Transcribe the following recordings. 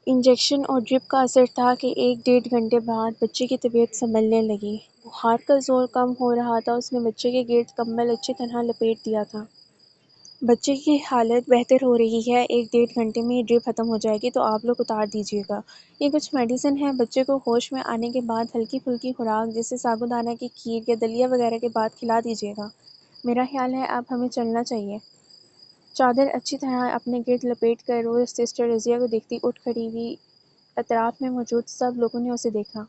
Injection اور drip کا اثر تھا کہ 1-1.5 گھنٹے بعد بچے کی طبیعت سنبھلنے لگی۔ بخار کا زور کم ہو رہا تھا، اس نے بچے کے گرد کمبل اچھی طرح لپیٹ دیا تھا۔ بچے کی حالت بہتر ہو رہی ہے، 1-1.5 گھنٹے میں یہ ڈرپ ختم ہو جائے گی تو آپ لوگ اتار دیجیے گا۔ یہ کچھ میڈیسن ہے، بچے کو ہوش میں آنے کے بعد ہلکی پھلکی خوراک جیسے سابودانہ کی کھیر یا دلیا وغیرہ کے بعد کھلا دیجیے گا۔ میرا خیال ہے اب ہمیں چلنا چاہیے۔ چادر اچھی طرح اپنے گرد لپیٹ کر وہ سسٹر رضیہ کو دیکھتی اٹھ کھڑی ہوئی۔ اطراف میں موجود سب لوگوں نے اسے دیکھا۔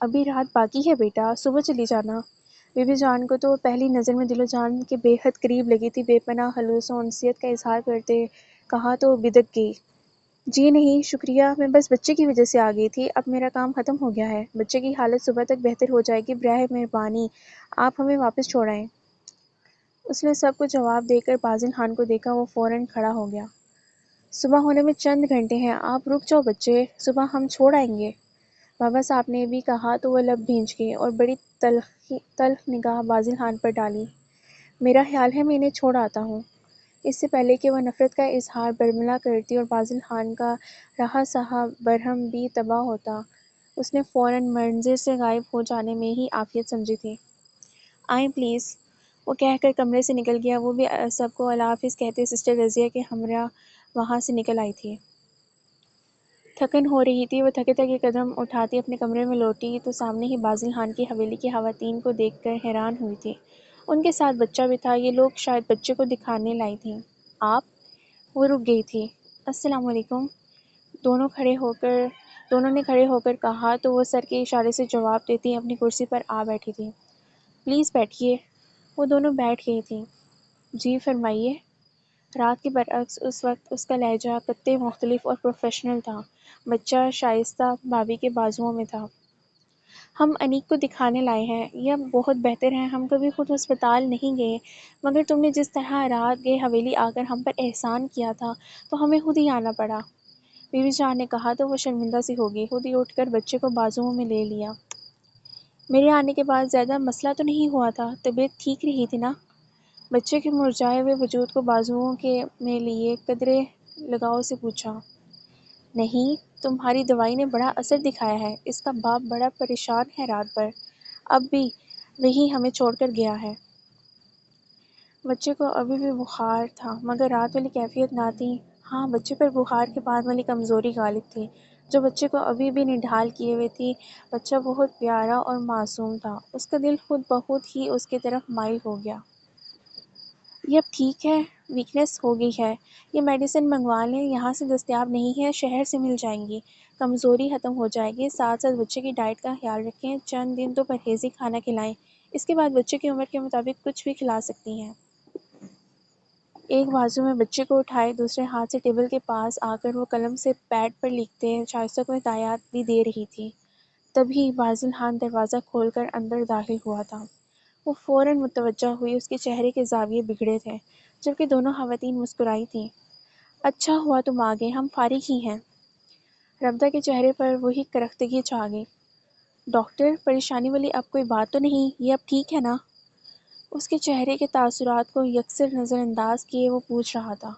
ابھی رات باقی ہے بیٹا، صبح چلی جانا۔ بی بی جان کو تو پہلی نظر میں دل و جان کے بے حد قریب لگی تھی، بے پناہ خلوص و انسیت کا اظہار کرتے کہا تو بدک گئی۔ جی نہیں شکریہ، میں بس بچے کی وجہ سے آ گئی تھی، اب میرا کام ختم ہو گیا ہے، بچے کی حالت صبح تک بہتر ہو جائے گی، براہ مہربانی آپ ہمیں واپس چھوڑ آئیں۔ اس نے سب کو جواب دے کر بازل خان کو دیکھا، وہ فوراً کھڑا ہو گیا۔ صبح ہونے میں چند گھنٹے ہیں، آپ رک جاؤ بچے، صبح ہم چھوڑ آئیں گے۔ بابا صاحب نے بھی کہا تو وہ لب بھینچ گئی اور بڑی تلخ نگاہ بازل خان پر ڈالی۔ میرا خیال ہے میں انہیں چھوڑ آتا ہوں۔ اس سے پہلے کہ وہ نفرت کا اظہار برملا کرتی اور بازل خان کا رہا سہا برہم بھی تباہ ہوتا، اس نے فوراً منظر سے غائب ہو جانے میں ہی عافیت سمجھی تھی۔ آئیں پلیز، وہ کہہ کر کمرے سے نکل گیا۔ وہ بھی سب کو اللہ حافظ کہتے سسٹر رضیہ کے ہمراہ وہاں سے نکل آئی تھی۔ تھکن ہو رہی تھی، وہ تھکے تھکے قدم اٹھاتی اپنے کمرے میں لوٹی تو سامنے ہی بازل خان کی حویلی کی خواتین کو دیکھ کر حیران ہوئی تھی۔ ان کے ساتھ بچہ بھی تھا، یہ لوگ شاید بچے کو دکھانے لائی تھیں۔ آپ؟ وہ رک گئی تھی۔ السلام علیکم، دونوں نے کھڑے ہو کر کہا تو وہ سر کے اشارے سے جواب دیتی اپنی کرسی پر آ بیٹھی تھی۔ پلیز بیٹھیے۔ وہ دونوں بیٹھ گئی تھیں۔ جی فرمائیے۔ رات کے برعکس اس وقت اس کا لہجہ قطعی مختلف اور پروفیشنل تھا۔ بچہ شائستہ بھابھی کے بازوؤں میں تھا۔ ہم انیک کو دکھانے لائے ہیں، یہ اب بہت بہتر ہے، ہم کبھی خود ہسپتال نہیں گئے، مگر تم نے جس طرح رات گئے حویلی آ کر ہم پر احسان کیا تھا تو ہمیں خود ہی آنا پڑا۔ بی بی جان نے کہا تو وہ شرمندہ سی ہو گئی، خود ہی اٹھ کر بچے کو بازوؤں میں لے لیا۔ میرے آنے کے بعد زیادہ مسئلہ تو نہیں ہوا تھا، طبیعت ٹھیک رہی تھی نا؟ بچے کے مرجھائے ہوئے وجود کو بازوؤں میں لیے قدرے لگاؤ سے پوچھا۔ نہیں، تمہاری دوائی نے بڑا اثر دکھایا ہے، اس کا باپ بڑا پریشان ہے رات بھر، اب بھی وہی ہمیں چھوڑ کر گیا ہے۔ بچے کو ابھی بھی بخار تھا مگر رات والی کیفیت نہ تھی۔ ہاں، بچے پر بخار کے بعد والی کمزوری غالب تھی جو بچے کو ابھی بھی نڈھال کیے ہوئے تھی۔ بچہ بہت پیارا اور معصوم تھا، اس کا دل خود بخود ہی اس کی طرف مائل ہو گیا۔ یہ اب ٹھیک ہے، ویکنس ہو گئی ہے، یہ میڈیسن منگوا لیں، یہاں سے دستیاب نہیں ہے، شہر سے مل جائیں گی، کمزوری ختم ہو جائے گی۔ ساتھ ساتھ بچے کی ڈائٹ کا خیال رکھیں، چند دن تو پرہیزی کھانا کھلائیں، اس کے بعد بچے کی عمر کے مطابق کچھ بھی کھلا سکتی ہیں۔ ایک بازو میں بچے کو اٹھائے، دوسرے ہاتھ سے ٹیبل کے پاس آ کر وہ قلم سے پیڈ پر لکھتے شائستہ کو ہدایات بھی دے رہی تھی۔ تبھی بازل خان دروازہ کھول کر اندر داخل ہوا تھا۔ وہ فوراً متوجہ ہوئی، اس کے چہرے کے زاویے بگڑے تھے، جبکہ دونوں خواتین مسکرائی تھیں۔ اچھا ہوا تم آ گئے، ہم فارغ ہی ہیں۔ ربدہ کے چہرے پر وہی کرختگی چھا گئی۔ ڈاکٹر، پریشانی والی اب کوئی بات تو نہیں، یہ اب ٹھیک ہے نا؟ اس کے چہرے کے تاثرات کو یکسر نظر انداز کیے وہ پوچھ رہا تھا۔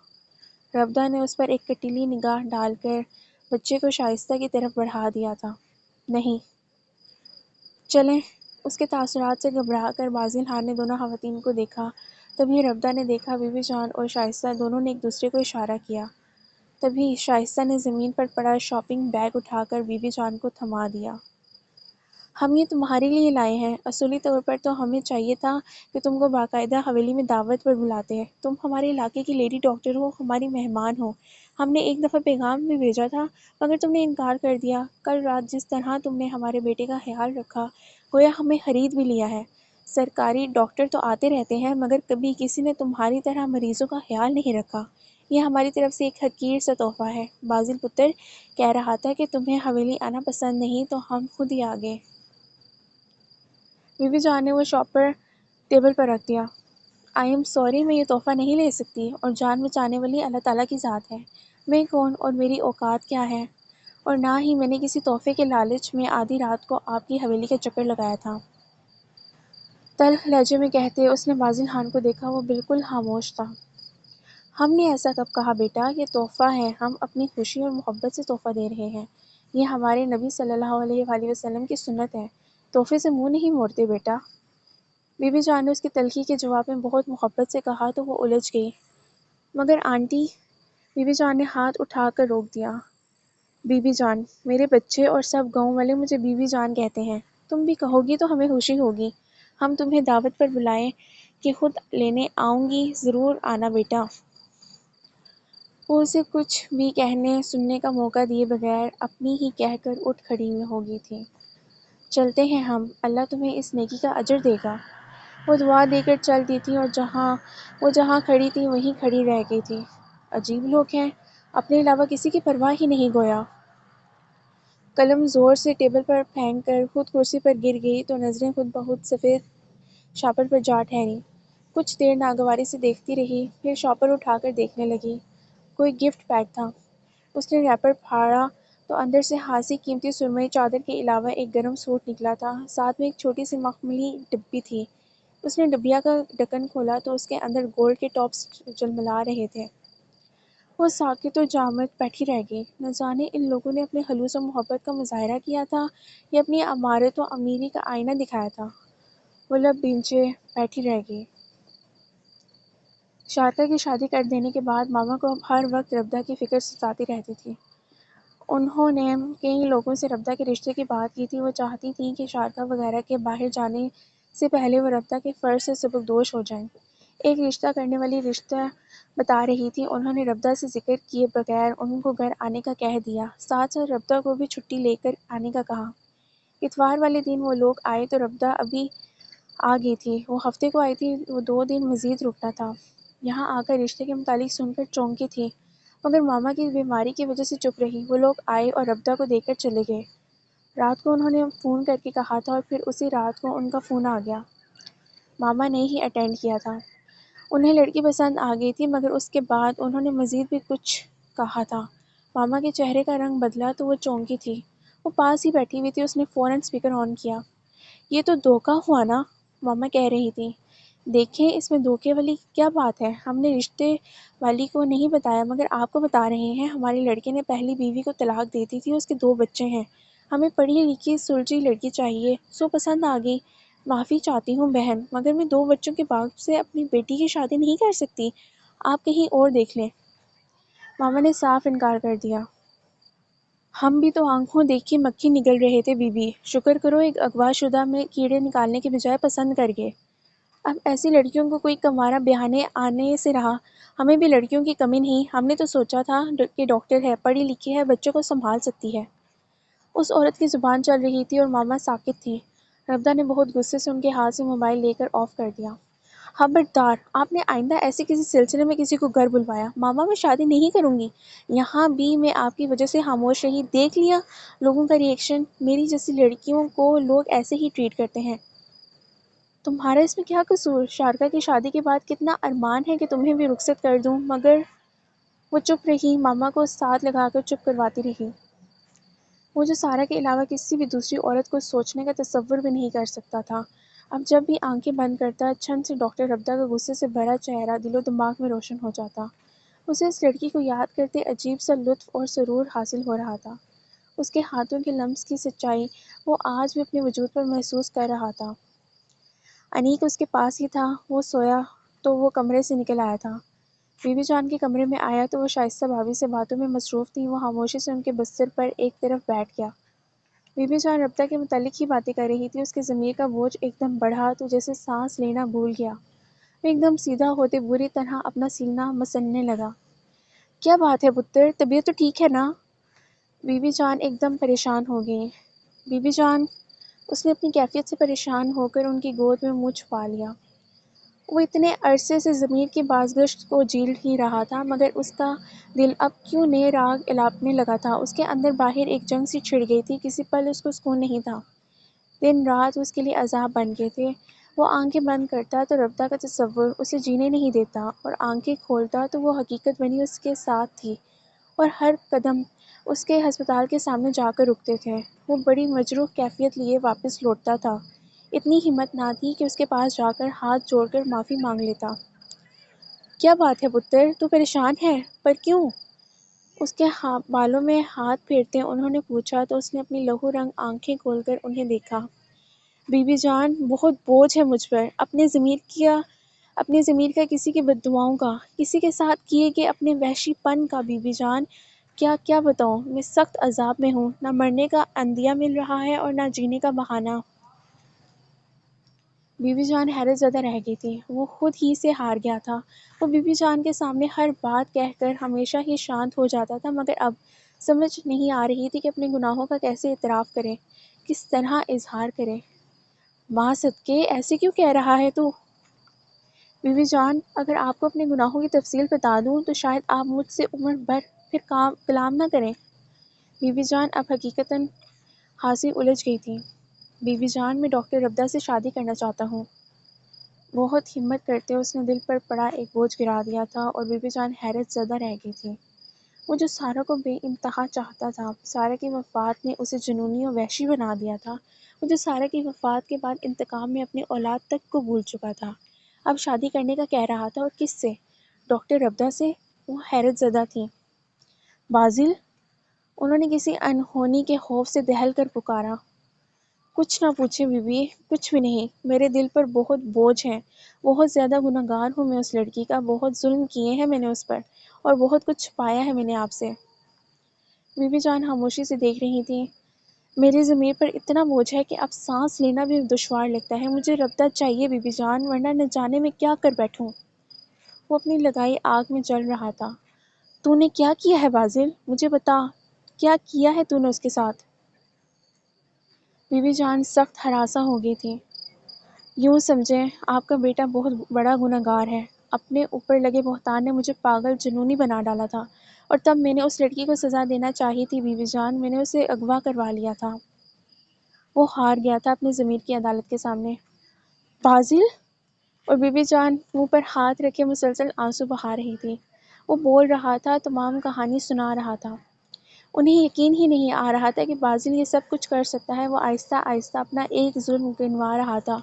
ربدہ نے اس پر ایک کٹیلی نگاہ ڈال کر بچے کو شائستہ کی طرف بڑھا دیا تھا۔ نہیں، چلیں۔ اس کے تاثرات سے گھبرا کر بازل خان نے دونوں خواتین کو دیکھا، تبھی ربدہ نے دیکھا، بی بی جان اور شائستہ دونوں نے ایک دوسرے کو اشارہ کیا۔ تبھی شائستہ نے زمین پر پڑا شاپنگ بیگ اٹھا کر بی بی جان کو تھما دیا۔ ہم یہ تمہارے لیے لائے ہیں، اصولی طور پر تو ہمیں چاہیے تھا کہ تم کو باقاعدہ حویلی میں دعوت پر بلاتے، تم ہمارے علاقے کی لیڈی ڈاکٹر ہو، ہماری مہمان ہو، ہم نے ایک دفعہ پیغام بھی بھیجا تھا مگر تم نے انکار کر دیا۔ کل رات جس طرح تم نے ہمارے بیٹے کا خیال رکھا گویا ہمیں خرید بھی لیا ہے۔ سرکاری ڈاکٹر تو آتے رہتے ہیں مگر کبھی کسی نے تمہاری طرح مریضوں کا خیال نہیں رکھا، یہ ہماری طرف سے ایک حقیر سا تحفہ ہے۔ بازل پتر کہہ رہا تھا کہ تمہیں حویلی آنا پسند نہیں تو ہم خود ہی آ گئے۔ بی بی جان نے وہ شاپر ٹیبل پر رکھ دیا۔ آئی ایم سوری، میں یہ تحفہ نہیں لے سکتی، اور جان بچانے والی اللہ تعالیٰ کی ذات ہے، میں کون اور میری اوقات کیا ہے، اور نہ ہی میں نے کسی تحفے کے لالچ میں آدھی رات کو آپ کی حویلی کا چکر لگایا تھا۔ تلخ لہجے میں کہتے اس نے بازل خان کو دیکھا، وہ بالکل خاموش تھا۔ ہم نے ایسا کب کہا بیٹا، یہ تحفہ ہے، ہم اپنی خوشی اور محبت سے تحفہ دے رہے ہیں، یہ ہمارے نبی صلی اللہ علیہ وآلہ وسلم کی سنت ہے، تحفے سے منہ نہیں موڑتے بیٹا۔ بی بی جان نے اس کی تلخی کے جواب میں بہت محبت سے کہا تو وہ الجھ گئی۔ مگر آنٹی، بی بی جان نے ہاتھ اٹھا کر روک دیا۔ بی بی جان، میرے بچے اور سب گاؤں والے مجھے بی بی جان کہتے ہیں، تم بھی کہو گی تو ہمیں خوشی ہوگی، ہم تمہیں دعوت پر بلائیں کہ خود لینے آؤں گی، ضرور آنا بیٹا۔ وہ اسے کچھ بھی کہنے سننے کا موقع دیے بغیر اپنی ہی کہہ کر اٹھ کھڑی ہو گئی تھی۔ چلتے ہیں ہم، اللہ تمہیں اس نیکی کا اجر دے گا۔ وہ دعا دے کر چل دی تھی اور وہ جہاں کھڑی تھی وہیں کھڑی رہ گئی تھی۔ عجیب لوگ ہیں، اپنے علاوہ کسی کی پرواہ ہی نہیں گویا۔ قلم زور سے ٹیبل پر پھینک کر خود کرسی پر گر گئی تو نظریں خود بخود سفید شاپر پر جا ٹھہریں۔ کچھ دیر ناگواری سے دیکھتی رہی، پھر شاپر اٹھا کر دیکھنے لگی۔ کوئی گفٹ پیک تھا۔ اس نے ریپر پھاڑا تو اندر سے خاصی قیمتی سرمئی چادر کے علاوہ ایک گرم سوٹ نکلا تھا، ساتھ میں ایک چھوٹی سی مخملی ڈبی تھی۔ اس نے ڈبیا کا ڈھکن کھولا تو اس کے اندر گولڈ کے ٹاپس جلملا رہے تھے۔ وہ ساکت و جامد بیٹھی رہ گئی، نہ جانے ان لوگوں نے اپنے خلوص و محبت کا مظاہرہ کیا تھا یا اپنی امارت و امیری کا آئینہ دکھایا تھا۔ وہ لب بھینچے بیٹھی رہ گئی۔ شارکا کی شادی کر دینے کے بعد ماما کو اب ہر وقت ربدہ کی فکر ستاتی رہتی تھی۔ انہوں نے کئی لوگوں سے ربدہ کے رشتے کی بات کی تھی۔ وہ چاہتی تھیں کہ شارکا وغیرہ کے باہر جانے سے پہلے وہ ربدہ کے فرض سے سبکدوش ہو جائیں۔ ایک رشتہ کرنے والی رشتہ بتا رہی تھی، انہوں نے ربدہ سے ذکر کیے بغیر ان کو گھر آنے کا کہہ دیا، ساتھ ساتھ ربدہ کو بھی چھٹی لے کر آنے کا کہا۔ اتوار والے دن وہ لوگ آئے تو ربدہ ابھی آ گئی تھی۔ وہ ہفتے کو آئی تھی، وہ 2 دن مزید رکنا تھا۔ یہاں آ کر رشتے کے متعلق سن کر چونکی تھی، مگر ماما کی بیماری کی وجہ سے چپ رہی۔ وہ لوگ آئے اور ربدہ کو دیکھ کر چلے گئے۔ رات کو انہوں نے فون کر کے کہا تھا اور پھر اسی رات کو ان کا فون آ گیا۔ ماما نے ہی اٹینڈ کیا تھا۔ انہیں لڑکی پسند آ گئی تھی، مگر اس کے بعد انہوں نے مزید بھی کچھ کہا تھا۔ ماما کے چہرے کا رنگ بدلا تو وہ چونکی تھی۔ وہ پاس ہی بیٹھی ہوئی تھی، اس نے فوراً اسپیکر آن کیا۔ یہ تو دھوکہ ہوا نا، ماما کہہ رہی تھی۔ دیکھیں اس میں دھوکے والی کیا بات ہے، ہم نے رشتے والی کو نہیں بتایا مگر آپ کو بتا رہے ہیں۔ ہمارے لڑکے نے پہلی بیوی کو طلاق دے دی تھی، اس کے 2 بچے ہیں، ہمیں پڑھی لکھی سلجھی لڑکی چاہیے، سو پسند آ گئی۔ معافی چاہتی ہوں بہن، مگر میں 2 بچوں کے باپ سے اپنی بیٹی کی شادی نہیں کر سکتی، آپ کہیں اور دیکھ لیں۔ ماما نے صاف انکار کر دیا۔ ہم بھی تو آنکھوں دیکھی مکھی نگل رہے تھے بی بی، شکر کرو ایک اغوا شدہ میں کیڑے نکالنے کے بجائے پسند کر گئے۔ اب ایسی لڑکیوں کو کوئی کنوارا بیاہنے آنے سے رہا، ہمیں بھی لڑکیوں کی کمی نہیں، ہم نے تو سوچا تھا کہ ڈاکٹر ہے، پڑھی لکھی ہے، بچوں کو سنبھال سکتی ہے۔ اس عورت کی زبان چل رہی تھی اور ماما ساکت تھی۔ ربدہ نے بہت غصے سے ان کے ہاتھ سے موبائل لے کر آف کر دیا۔ خبردار، آپ نے آئندہ ایسے کسی سلسلے میں کسی کو گھر بلوایا، ماما میں شادی نہیں کروں گی، یہاں بھی میں آپ کی وجہ سے خاموش رہی، دیکھ لیا لوگوں کا ری ایکشن، میری جیسی لڑکیوں کو لوگ ایسے ہی ٹریٹ کرتے ہیں۔ تمہارا اس میں کیا قصور؟ شارکا کی شادی کے بعد کتنا ارمان ہے کہ تمہیں بھی رخصت کر دوں، مگر وہ چپ رہی، ماما کو ساتھ لگا کر چپ کرواتی رہی۔ وہ جو سارا کے علاوہ کسی بھی دوسری عورت کو سوچنے کا تصور بھی نہیں کر سکتا تھا۔ اب جب بھی آنکھیں بند کرتا، چھن سے ڈاکٹر ربدہ کا غصے سے بھرا چہرہ دل و دماغ میں روشن ہو جاتا۔ اسے اس لڑکی کو یاد کرتے عجیب سا لطف اور سرور حاصل ہو رہا تھا۔ اس کے ہاتھوں کے لمس کی سچائی وہ آج بھی اپنے وجود پر محسوس کر رہا تھا۔ انیک اس کے پاس ہی تھا، وہ سویا تو وہ کمرے سے نکل آیا تھا۔ بی بی جان کے کمرے میں آیا تو وہ شائستہ بھابھی سے باتوں میں مصروف تھیں، وہ خاموشی سے ان کے بستر پر ایک طرف بیٹھ گیا۔ بی بی جان ربدہ کے متعلق ہی باتیں کر رہی تھی، اس کے ضمیر کا بوجھ ایک دم بڑھا تو جیسے سانس لینا بھول گیا۔ وہ ایک دم سیدھا ہوتے بری طرح اپنا سینہ مسلنے لگا۔ کیا بات ہے پتر، طبیعت تو ٹھیک ہے نا؟ بی بی جان ایک دم پریشان ہو گئیں۔ بی بی جان، اس نے اپنی کیفیت سے پریشان ہو کر ان کی گود میں منہ چھپا لیا۔ وہ اتنے عرصے سے ضمیر کی بازگشت کو جھیل ہی رہا تھا، مگر اس کا دل اب کیوں نئے راگ الاپنے لگا تھا۔ اس کے اندر باہر ایک جنگ سی چھڑ گئی تھی، کسی پل اس کو سکون نہیں تھا۔ دن رات اس کے لیے عذاب بن گئے تھے۔ وہ آنکھیں بند کرتا تو ربدہ کا تصور اسے جینے نہیں دیتا، اور آنکھیں کھولتا تو وہ حقیقت بنی اس کے ساتھ تھی، اور ہر قدم اس کے ہسپتال کے سامنے جا کر رکتے تھے۔ وہ بڑی مجروح کیفیت لیے واپس لوٹتا تھا، اتنی ہمت نہ تھی کہ اس کے پاس جا کر ہاتھ جوڑ کر معافی مانگ لیتا۔ کیا بات ہے پتر، تو پریشان ہے؟ پر کیوں؟ اس کے بالوں میں ہاتھ پھیرتے انہوں نے پوچھا تو اس نے اپنی لہو رنگ آنکھیں کھول کر انہیں دیکھا۔ بی بی جان، بہت بوجھ ہے مجھ پر، اپنے ضمیر کا، کسی کی بد دعاؤں کا، کسی کے ساتھ کیے گئے اپنے وحشی پن کا۔ بی بی جان، کیا بتاؤں، میں سخت عذاب میں ہوں، نہ مرنے کا عندیہ مل رہا ہے اور نہ جینے کا بہانہ۔ بی بی جان حیرت زدہ رہ گئی تھی، وہ خود ہی سے ہار گیا تھا۔ وہ بی بی جان کے سامنے ہر بات کہہ کر ہمیشہ ہی شانت ہو جاتا تھا، مگر اب سمجھ نہیں آ رہی تھی کہ اپنے گناہوں کا کیسے اعتراف کرے، کس طرح اظہار کرے۔ ماں صدقے، ایسے کیوں کہہ رہا ہے تو؟ بی بی جان، اگر آپ کو اپنے گناہوں کی تفصیل بتا دوں تو شاید آپ مجھ سے عمر بھر پھر کلام نہ کریں۔ بی بی جان اب حقیقتاً خاصی الجھ گئی تھی۔ بی بی جان، میں ڈاکٹر ربدہ سے شادی کرنا چاہتا ہوں۔ بہت ہمت کرتے اس نے دل پر پڑا ایک بوجھ گرا دیا تھا، اور بی بی جان حیرت زدہ رہ گئی تھی۔ وہ جو سارہ کو بے انتہا چاہتا تھا، سارہ کی وفات نے اسے جنونی اور وحشی بنا دیا تھا۔ وہ جو سارہ کی وفات کے بعد انتقام میں اپنی اولاد تک کو بھول چکا تھا، اب شادی کرنے کا کہہ رہا تھا، اور کس سے؟ ڈاکٹر ربدہ سے۔ وہ حیرت زدہ تھی۔ بازل، انہوں نے کسی انہونی کے خوف سے دہل کر پکارا۔ کچھ نہ پوچھے بی بی، کچھ بھی نہیں، میرے دل پر بہت بوجھ ہے، بہت زیادہ گنہگار ہوں میں اس لڑکی کا، بہت ظلم کیے ہیں میں نے اس پر، اور بہت کچھ چھپایا ہے میں نے آپ سے۔ بی بی جان خاموشی سے دیکھ رہی تھی۔ میرے ضمیر پر اتنا بوجھ ہے کہ اب سانس لینا بھی دشوار لگتا ہے، مجھے ربدہ چاہیے بی بی جان، ورنہ نہ جانے میں کیا کر بیٹھوں۔ وہ اپنی لگائی آگ میں جل رہا تھا۔ تو نے کیا کیا ہے بازل؟ مجھے بتا، کیا کیا ہے تو نے اس کے ساتھ؟ بی بی جان سخت ہراساں ہو گئی تھی۔ یوں سمجھیں، آپ کا بیٹا بہت بڑا گنہگار ہے، اپنے اوپر لگے بہتان نے مجھے پاگل جنونی بنا ڈالا تھا، اور تب میں نے اس لڑکی کو سزا دینا چاہی تھی بی بی جان، میں نے اسے اغوا کروا لیا تھا۔ وہ ہار گیا تھا اپنی ضمیر کی عدالت کے سامنے۔ بازل! اور بی بی جان منہ پر ہاتھ رکھے مسلسل آنسو بہا رہی تھی۔ وہ بول رہا تھا، تمام کہانی سنا رہا تھا۔ انہیں یقین ہی نہیں آ رہا تھا کہ بازل یہ سب کچھ کر سکتا ہے۔ وہ آہستہ آہستہ اپنا ایک ظلم گنوا رہا تھا،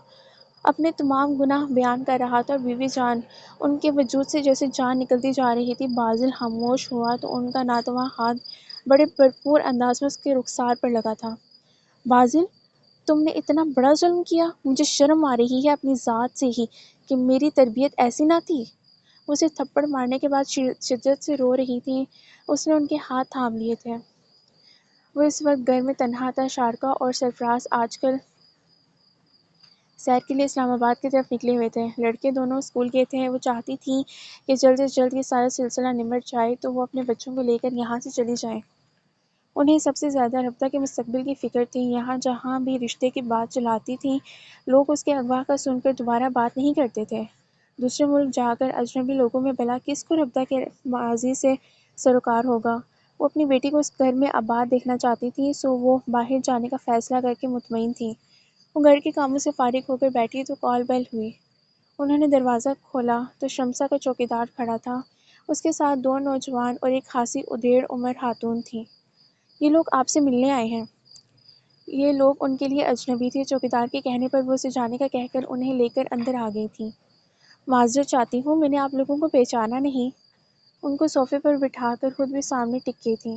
اپنے تمام گناہ بیان کر رہا تھا، اور بی بی جان ان کے وجود سے جیسے جان نکلتی جا رہی تھی۔ بازل خاموش ہوا تو ان کا ناتواں ہاتھ بڑے بھرپور انداز میں اس کے رخسار پر لگا تھا۔ بازل، تم نے اتنا بڑا ظلم کیا، مجھے شرم آ رہی ہے اپنی ذات سے ہی کہ میری تربیت ایسی نہ تھی۔ وہ اسے تھپڑ مارنے کے بعد شدت سے رو رہی تھی۔ اس نے ان کے ہاتھ تھام لیے تھے۔ وہ اس وقت گھر میں تنہا تھا۔ شارکا اور سرفراز آج کل سیر کے لیے اسلام آباد کی طرف نکلے ہوئے تھے۔ لڑکے دونوں اسکول گئے تھے۔ وہ چاہتی تھیں کہ جلد سے جلد یہ سارا سلسلہ نمٹ جائے تو وہ اپنے بچوں کو لے کر یہاں سے چلی جائیں۔ انہیں سب سے زیادہ ربدہ کے مستقبل کی فکر تھی۔ یہاں جہاں بھی رشتے کی بات چلاتی تھیں، لوگ اس کے اغوا کا سن کر دوبارہ بات نہیں کرتے تھے۔ دوسرے ملک جا کر اجنبی لوگوں میں بھلا کس کو ربدہ کے ماضی سے سروکار ہوگا؟ وہ اپنی بیٹی کو اس گھر میں آباد دیکھنا چاہتی تھی، سو وہ باہر جانے کا فیصلہ کر کے مطمئن تھی۔ وہ گھر کے کاموں سے فارغ ہو کر بیٹھی تو کال بیل ہوئی۔ انہوں نے دروازہ کھولا تو شمسا کا چوکیدار کھڑا تھا، اس کے ساتھ دو نوجوان اور ایک خاصی ادیڑ عمر خاتون تھی۔ یہ لوگ آپ سے ملنے آئے ہیں۔ یہ لوگ ان کے لیے اجنبی تھے۔ چوکیدار کے کہنے پر وہ اسے جانے کا کہہ کر انہیں لے کر اندر آ گئی تھی۔ معذرت چاہتی ہوں، میں نے آپ لوگوں کو پہچانا نہیں۔ ان کو صوفے پر بٹھا کر خود بھی سامنے ٹک گئی تھی۔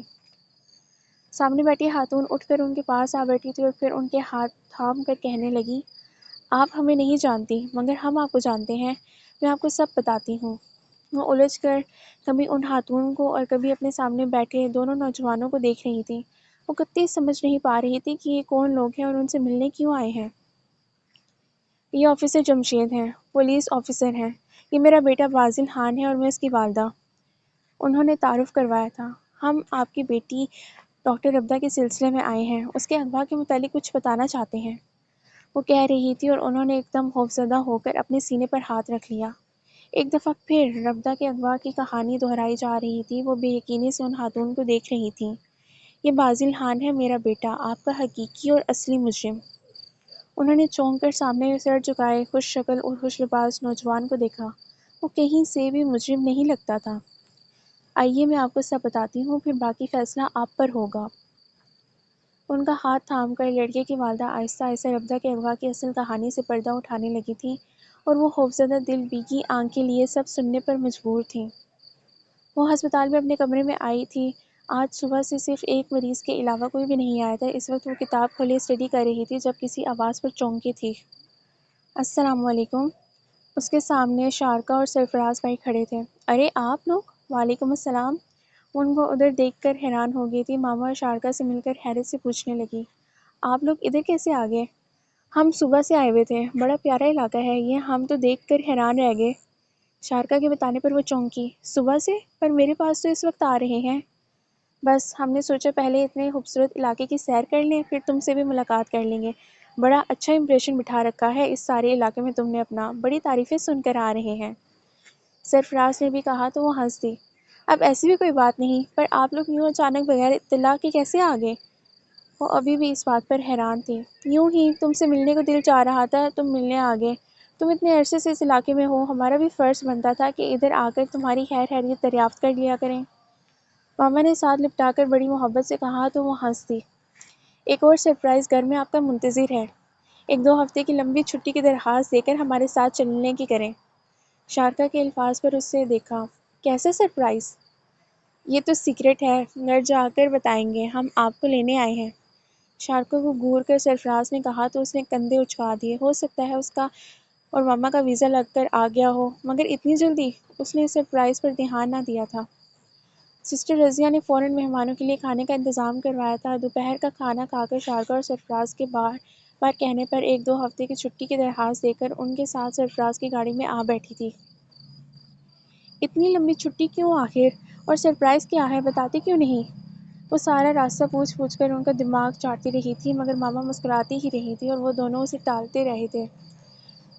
سامنے بیٹھی خاتون اٹھ کر ان کے پاس آ بیٹھی تھی اور پھر ان کے ہاتھ تھام کر کہنے لگی، آپ ہمیں نہیں جانتی، مگر ہم آپ کو جانتے ہیں، میں آپ کو سب بتاتی ہوں۔ وہ الجھ کر کبھی ان خاتون کو اور کبھی اپنے سامنے بیٹھے دونوں نوجوانوں کو دیکھ رہی تھی۔ وہ قطعی سمجھ نہیں پا رہی تھی کہ یہ کون لوگ ہیں اور ان سے ملنے کیوں آئے ہیں۔ یہ آفیسر جمشید ہیں، پولیس آفیسر ہیں۔ یہ میرا بیٹا بازل خان ہے اور میں اس کی والدہ۔ انہوں نے تعارف کروایا تھا۔ ہم آپ کی بیٹی ڈاکٹر ربدہ کے سلسلے میں آئے ہیں، اس کے اغوا کے متعلق کچھ بتانا چاہتے ہیں، وہ کہہ رہی تھی، اور انہوں نے ایک دم خوفزدہ ہو کر اپنے سینے پر ہاتھ رکھ لیا۔ ایک دفعہ پھر ربدہ کے اغوا کی کہانی دہرائی جا رہی تھی۔ وہ بے یقینی سے ان خاتون کو دیکھ رہی تھیں۔ یہ بازل خان ہے، میرا بیٹا، آپ کا حقیقی اور اصلی مجرم۔ انہوں نے چونک کر سامنے سر جھکائے خوش شکل اور خوش لباس نوجوان کو دیکھا۔ وہ کہیں سے بھی مجرم نہیں لگتا تھا۔ آئیے میں آپ کو سب بتاتی ہوں، پھر باقی فیصلہ آپ پر ہوگا۔ ان کا ہاتھ تھام کر لڑکے کی والدہ آہستہ آہستہ ربدہ کے اغوا کی اصل کہانی سے پردہ اٹھانے لگی تھی، اور وہ خوفزدہ دل بیگی آنکھیں لیے سب سننے پر مجبور تھیں۔ وہ ہسپتال میں اپنے کمرے میں آئی تھی۔ آج صبح سے صرف ایک مریض کے علاوہ کوئی بھی نہیں آیا تھا۔ اس وقت وہ کتاب کھولے اسٹڈی کر رہی تھی جب کسی آواز پر چونکی تھی۔ السلام علیکم۔ اس کے سامنے شارکا اور سرفراز بھائی کھڑے تھے۔ ارے آپ لوگ! وعلیکم السلام۔ وہ ان کو ادھر دیکھ کر حیران ہو گئی تھی۔ ماما اور شارکا سے مل کر حیرت سے پوچھنے لگی، آپ لوگ ادھر کیسے آ گئے؟ ہم صبح سے آئے ہوئے تھے، بڑا پیارا علاقہ ہے یہ، ہم تو دیکھ کر حیران رہ گئے۔ شارکا کے بتانے پر وہ چونکی۔ صبح سے؟ پر میرے پاس تو اس وقت آ رہے ہیں۔ بس ہم نے سوچا پہلے اتنے خوبصورت علاقے کی سیر کر لیں، پھر تم سے بھی ملاقات کر لیں گے۔ بڑا اچھا امپریشن بٹھا رکھا ہے اس سارے علاقے میں تم نے اپنا، بڑی تعریفیں سن کر آ رہے ہیں۔ سرفراز نے بھی کہا تو وہ ہنس دی۔ اب ایسی بھی کوئی بات نہیں، پر آپ لوگ یوں اچانک بغیر اطلاع کے کیسے آ گئے؟ وہ ابھی بھی اس بات پر حیران تھی۔ یوں ہی تم سے ملنے کو دل چاہ رہا تھا، تم ملنے آ گئے۔ تم اتنے عرصے سے اس علاقے میں ہو، ہمارا بھی فرض بنتا تھا کہ ادھر آ کر تمہاری خیر خیریت دریافت کر لیا کریں۔ ماما نے ساتھ لپٹا کر بڑی محبت سے کہا تو وہ ہنس دی۔ ایک اور سرپرائز گھر میں آپ کا منتظر ہے۔ 1-2 ہفتے کی لمبی چھٹی کی درخواست دے کر ہمارے ساتھ چلنے کی کریں۔ شارکا کے الفاظ پر اس سے دیکھا۔ کیسا سرپرائز؟ یہ تو سیکرٹ ہے، گھر جا کر بتائیں گے، ہم آپ کو لینے آئے ہیں۔ شارکا کو گھور کر سرفراز نے کہا تو اس نے کندھے اچکا دیے۔ ہو سکتا ہے اس کا اور ماما کا ویزا لگ کر آ گیا ہو، مگر اتنی جلدی؟ اس نے اس سرپرائز پر دھیان نہ دیا تھا۔ سسٹر رضیہ نے فوراً مہمانوں کے لیے کھانے کا انتظام کروایا تھا۔ دوپہر کا کھانا کھا کر شارکا اور سرفراز کے بار بار کہنے پر 1-2 ہفتے کی چھٹی کی درخواست دے کر ان کے ساتھ سرفراز کی گاڑی میں آ بیٹھی تھی۔ اتنی لمبی چھٹی کیوں آخر؟ اور سرپرائز کیا ہے، بتاتی کیوں نہیں؟ وہ سارا راستہ پوچھ پوچھ کر ان کا دماغ چاٹتی رہی تھی، مگر ماما مسکراتی ہی رہی تھی اور وہ دونوں اسے ٹالتے رہے تھے۔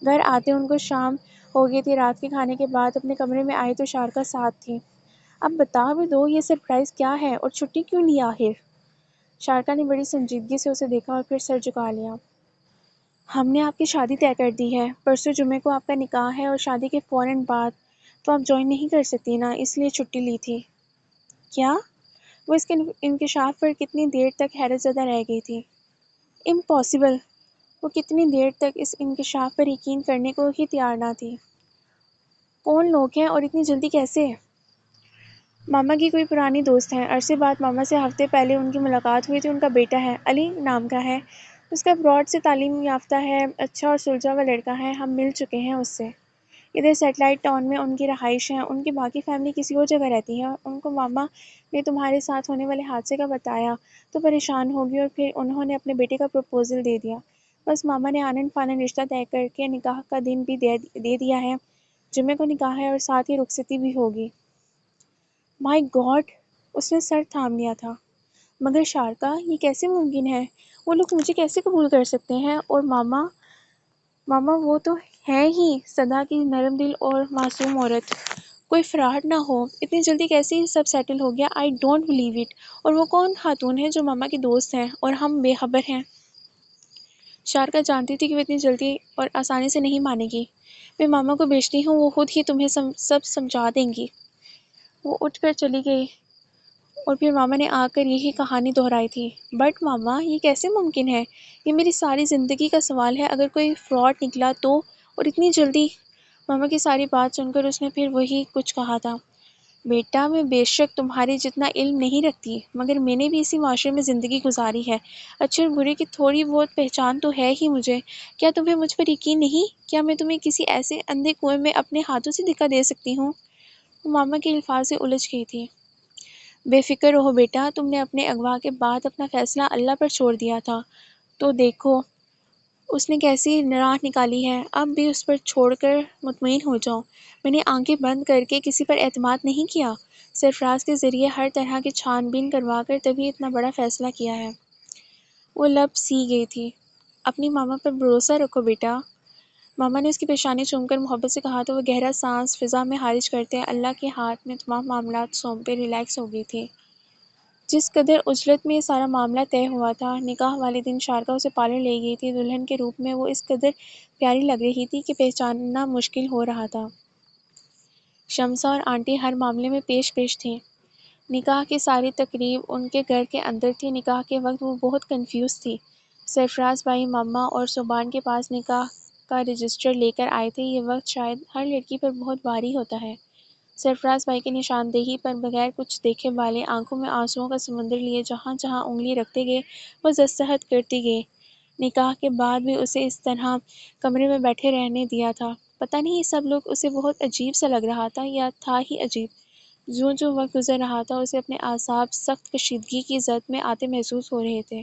گھر آتے ان کو شام ہو گئی تھی۔ رات کے کھانے کے بعد اپنے کمرے میں آئی تو شارکا ساتھ تھی۔ اب بتا بھی دو یہ سرپرائز کیا ہے اور چھٹی کیوں لی آخر؟ شارکا نے بڑی سنجیدگی سے اسے دیکھا اور پھر سر جھکا لیا۔ ہم نے آپ کی شادی طے کر دی ہے، پرسوں جمعے کو آپ کا نکاح ہے اور شادی کے فوراً بعد تو آپ جوائن نہیں کر سکتی نا، اس لیے چھٹی لی تھی۔ کیا؟ وہ اس کے انکشاف پر کتنی دیر تک حیرت زدہ رہ گئی تھی۔ امپاسبل! وہ کتنی دیر تک اس انکشاف پر یقین کرنے کو ہی تیار نہ تھی۔ کون لوگ ہیں اور اتنی جلدی کیسے؟ ماما کی کوئی پرانی دوست ہیں، عرصے بعد ماما سے ہفتے پہلے ان کی ملاقات ہوئی تھی۔ ان کا بیٹا ہے، علی نام کا ہے، اس کا ابراڈ سے تعلیم یافتہ ہے، اچھا اور سلجھا ہوا لڑکا ہے، ہم مل چکے ہیں اس سے۔ ادھر سیٹلائٹ ٹاؤن میں ان کی رہائش ہے، ان کی باقی فیملی کسی اور جگہ رہتی ہے۔ ان کو ماما نے تمہارے ساتھ ہونے والے حادثے کا بتایا تو پریشان ہوگی اور پھر انہوں نے اپنے بیٹے کا پروپوزل دے دیا۔ بس ماما نے آنن فانن رشتہ طے کر کے نکاح کا دن بھی دے دیا ہے، جمعے کو نکاح ہے اور ساتھ ہی رخصتی بھی ہوگی۔ مائی گاڈ! اس نے سر تھام لیا تھا۔ مگر شارکا، یہ کیسے ممکن ہے؟ وہ لوگ مجھے کیسے قبول کر سکتے ہیں؟ اور ماما وہ تو ہے ہی سدا کی نرم دل اور معصوم عورت، کوئی فراڈ نہ ہو۔ اتنی جلدی کیسے یہ سب سیٹل ہو گیا؟ I don't believe it. اور وہ کون خاتون ہے جو ماما کی دوست ہیں اور ہم بے خبر ہیں؟ شارکا جانتی تھی کہ وہ اتنی جلدی اور آسانی سے نہیں مانے گی۔ میں ماما کو بھیجتی ہوں، وہ خود ہی تمہیں سب سمجھا دیں گی۔ وہ اٹھ کر چلی گئی اور پھر ماما نے آ کر یہی کہانی دہرائی تھی۔ بٹ ماما، یہ کیسے ممکن ہے؟ یہ میری ساری زندگی کا سوال ہے، اگر کوئی فراڈ نکلا تو؟ اور اتنی جلدی؟ ماما کی ساری بات سن کر اس نے پھر وہی کچھ کہا تھا۔ بیٹا، میں بے شک تمہارے جتنا علم نہیں رکھتی، مگر میں نے بھی اسی معاشرے میں زندگی گزاری ہے، اچھے اور برے کی تھوڑی بہت پہچان تو ہے ہی مجھے۔ کیا تمہیں مجھ پر یقین نہیں؟ کیا میں تمہیں کسی ایسے اندھے کنویں میں اپنے ہاتھوں سے دھکا دے سکتی ہوں؟ وہ ماما کے الفاظ سے الجھ گئی تھی۔ بے فکر رہو بیٹا، تم نے اپنے اغوا کے بعد اپنا فیصلہ اللہ پر چھوڑ دیا تھا، تو دیکھو اس نے کیسی راہ نکالی ہے، اب بھی اس پر چھوڑ کر مطمئن ہو جاؤ۔ میں نے آنکھیں بند کر کے کسی پر اعتماد نہیں کیا، سرفراز کے ذریعے ہر طرح کی چھان بین کروا کر تبھی اتنا بڑا فیصلہ کیا ہے۔ وہ لب سی گئی تھی۔ اپنی ماما پر بھروسہ رکھو بیٹا۔ ماما نے اس کی پیشانی چوم کر محبت سے کہا تو وہ گہرا سانس فضا میں خارج کرتے اللہ کے ہاتھ میں تمام معاملات سونپے ریلیکس ہو گئی تھی۔ جس قدر عجلت میں یہ سارا معاملہ طے ہوا تھا، نکاح والے دن شارکا اسے پارلر لے گئی تھی۔ دلہن کے روپ میں وہ اس قدر پیاری لگ رہی تھی کہ پہچاننا مشکل ہو رہا تھا۔ شمسا اور آنٹی ہر معاملے میں پیش تھیں۔ نکاح کی ساری تقریب ان کے گھر کے اندر تھی۔ نکاح کے وقت وہ بہت کنفیوز تھی۔ سرفراز بھائی، ماما اور صوبان کے پاس نکاح کا رجسٹر لے کر آئے تھے۔ یہ وقت شاید ہر لڑکی پر بہت بھاری ہوتا ہے۔ سرفراز بھائی کی نشاندہی پر بغیر کچھ دیکھے والے آنکھوں میں آنسوؤں کا سمندر لیے جہاں جہاں انگلی رکھتے گئے وہ دستخط کرتے گئے۔ نکاح کے بعد بھی اسے اس طرح کمرے میں بیٹھے رہنے دیا تھا۔ پتہ نہیں سب لوگ اسے بہت عجیب سا لگ رہا تھا یا تھا ہی عجیب۔ جو جو وقت گزر رہا تھا اسے اپنے اعصاب سخت کشیدگی کی زد میں آتے محسوس ہو رہے تھے۔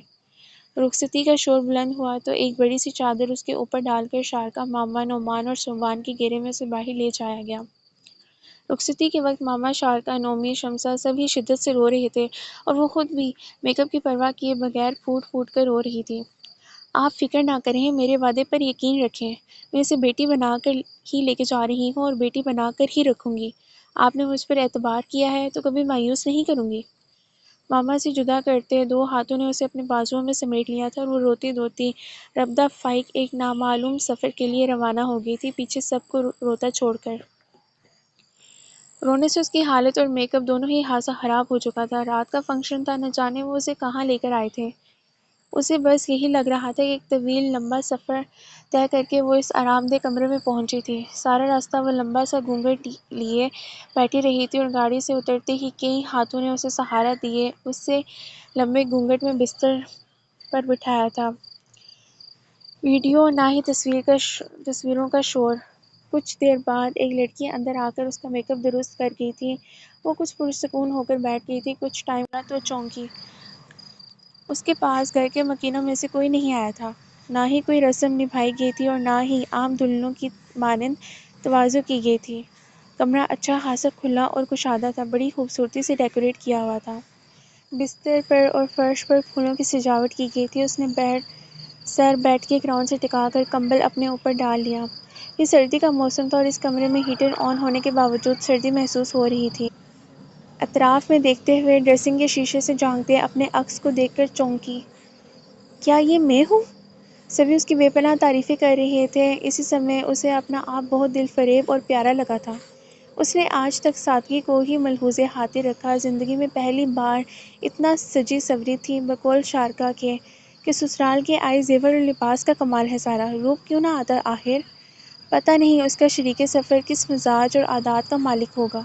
رخصتی کا شور بلند ہوا تو ایک بڑی سی چادر اس کے اوپر ڈال کر شارکا، ماما، نعمان اور صوبان کے گھیرے میں اسے باہر لے جایا گیا۔ رخصتی کے وقت ماما، شارکا، نومی، شمسا سب ہی شدت سے رو رہے تھے اور وہ خود بھی میک اپ کی پرواہ کیے بغیر پھوٹ پھوٹ کر رو رہی تھی۔ آپ فکر نہ کریں، میرے وعدے پر یقین رکھیں، میں اسے بیٹی بنا کر ہی لے کے جا رہی ہوں اور بیٹی بنا کر ہی رکھوں گی۔ آپ نے مجھ پر اعتبار کیا ہے تو کبھی مایوس نہیں کروں گی۔ ماما سے جدا کرتے دو ہاتھوں نے اسے اپنے بازوؤں میں سمیٹ لیا تھا اور وہ روتی دھوتی ربدہ فائق ایک نامعلوم سفر کے لیے روانہ ہو گئی تھی، پیچھے سب کو روتا چھوڑ کر۔ رونے سے اس کی حالت اور میک اپ دونوں ہی خاصا خراب ہو چکا تھا۔ رات کا فنکشن تھا، نہ جانے وہ اسے کہاں لے کر آئے تھے۔ اسے بس یہی لگ رہا تھا کہ ایک طویل لمبا سفر طے کر کے وہ اس آرام دہ کمرے میں پہنچی تھی۔ سارا راستہ وہ لمبا سا گھونگھٹ لیے بیٹھی رہی تھی اور گاڑی سے اترتے ہی کئی ہاتھوں نے اسے سہارا دیے اسے لمبے گھونگھٹ میں بستر پر بٹھایا تھا۔ ویڈیو نہ ہی تصویروں کا شور۔ کچھ دیر بعد ایک لڑکی اندر آ کر اس کا میک اپ درست کر گئی تھی۔ وہ کچھ پرسکون ہو کر بیٹھ گئی تھی۔ کچھ ٹائم بعد وہ چونکی۔ اس کے پاس گھر کے مکینوں میں سے کوئی نہیں آیا تھا، نہ ہی کوئی رسم نبھائی گئی تھی اور نہ ہی عام دلہنوں کی مانند تواضع کی گئی تھی۔ کمرہ اچھا خاصا کھلا اور کشادہ تھا، بڑی خوبصورتی سے ڈیکوریٹ کیا ہوا تھا۔ بستر پر اور فرش پر پھولوں کی سجاوٹ کی گئی تھی۔ اس نے سر بیڈ کے کراؤن سے ٹکا کر کمبل اپنے اوپر ڈال لیا۔ یہ سردی کا موسم تھا اور اس کمرے میں ہیٹر آن ہونے کے باوجود سردی محسوس ہو رہی تھی۔ اطراف میں دیکھتے ہوئے ڈریسنگ کے شیشے سے جھانکتے اپنے عکس کو دیکھ کر چونکی۔ کیا یہ میں ہوں؟ سبھی اس کی بے پناہ تعریفیں کر رہے تھے۔ اسی سمے اسے اپنا آپ بہت دل فریب اور پیارا لگا تھا۔ اس نے آج تک سادگی کو ہی ملحوظ خاطر رکھا۔ زندگی میں پہلی بار اتنا سجی سنوری تھی، بقول شارکا کے کہ سسرال کے آئے زیور اور لباس کا کمال ہے سارا، روپ کیوں نہ آتا آخر؟ پتہ نہیں اس کا شریک سفر کس مزاج اور عادات کا مالک ہوگا۔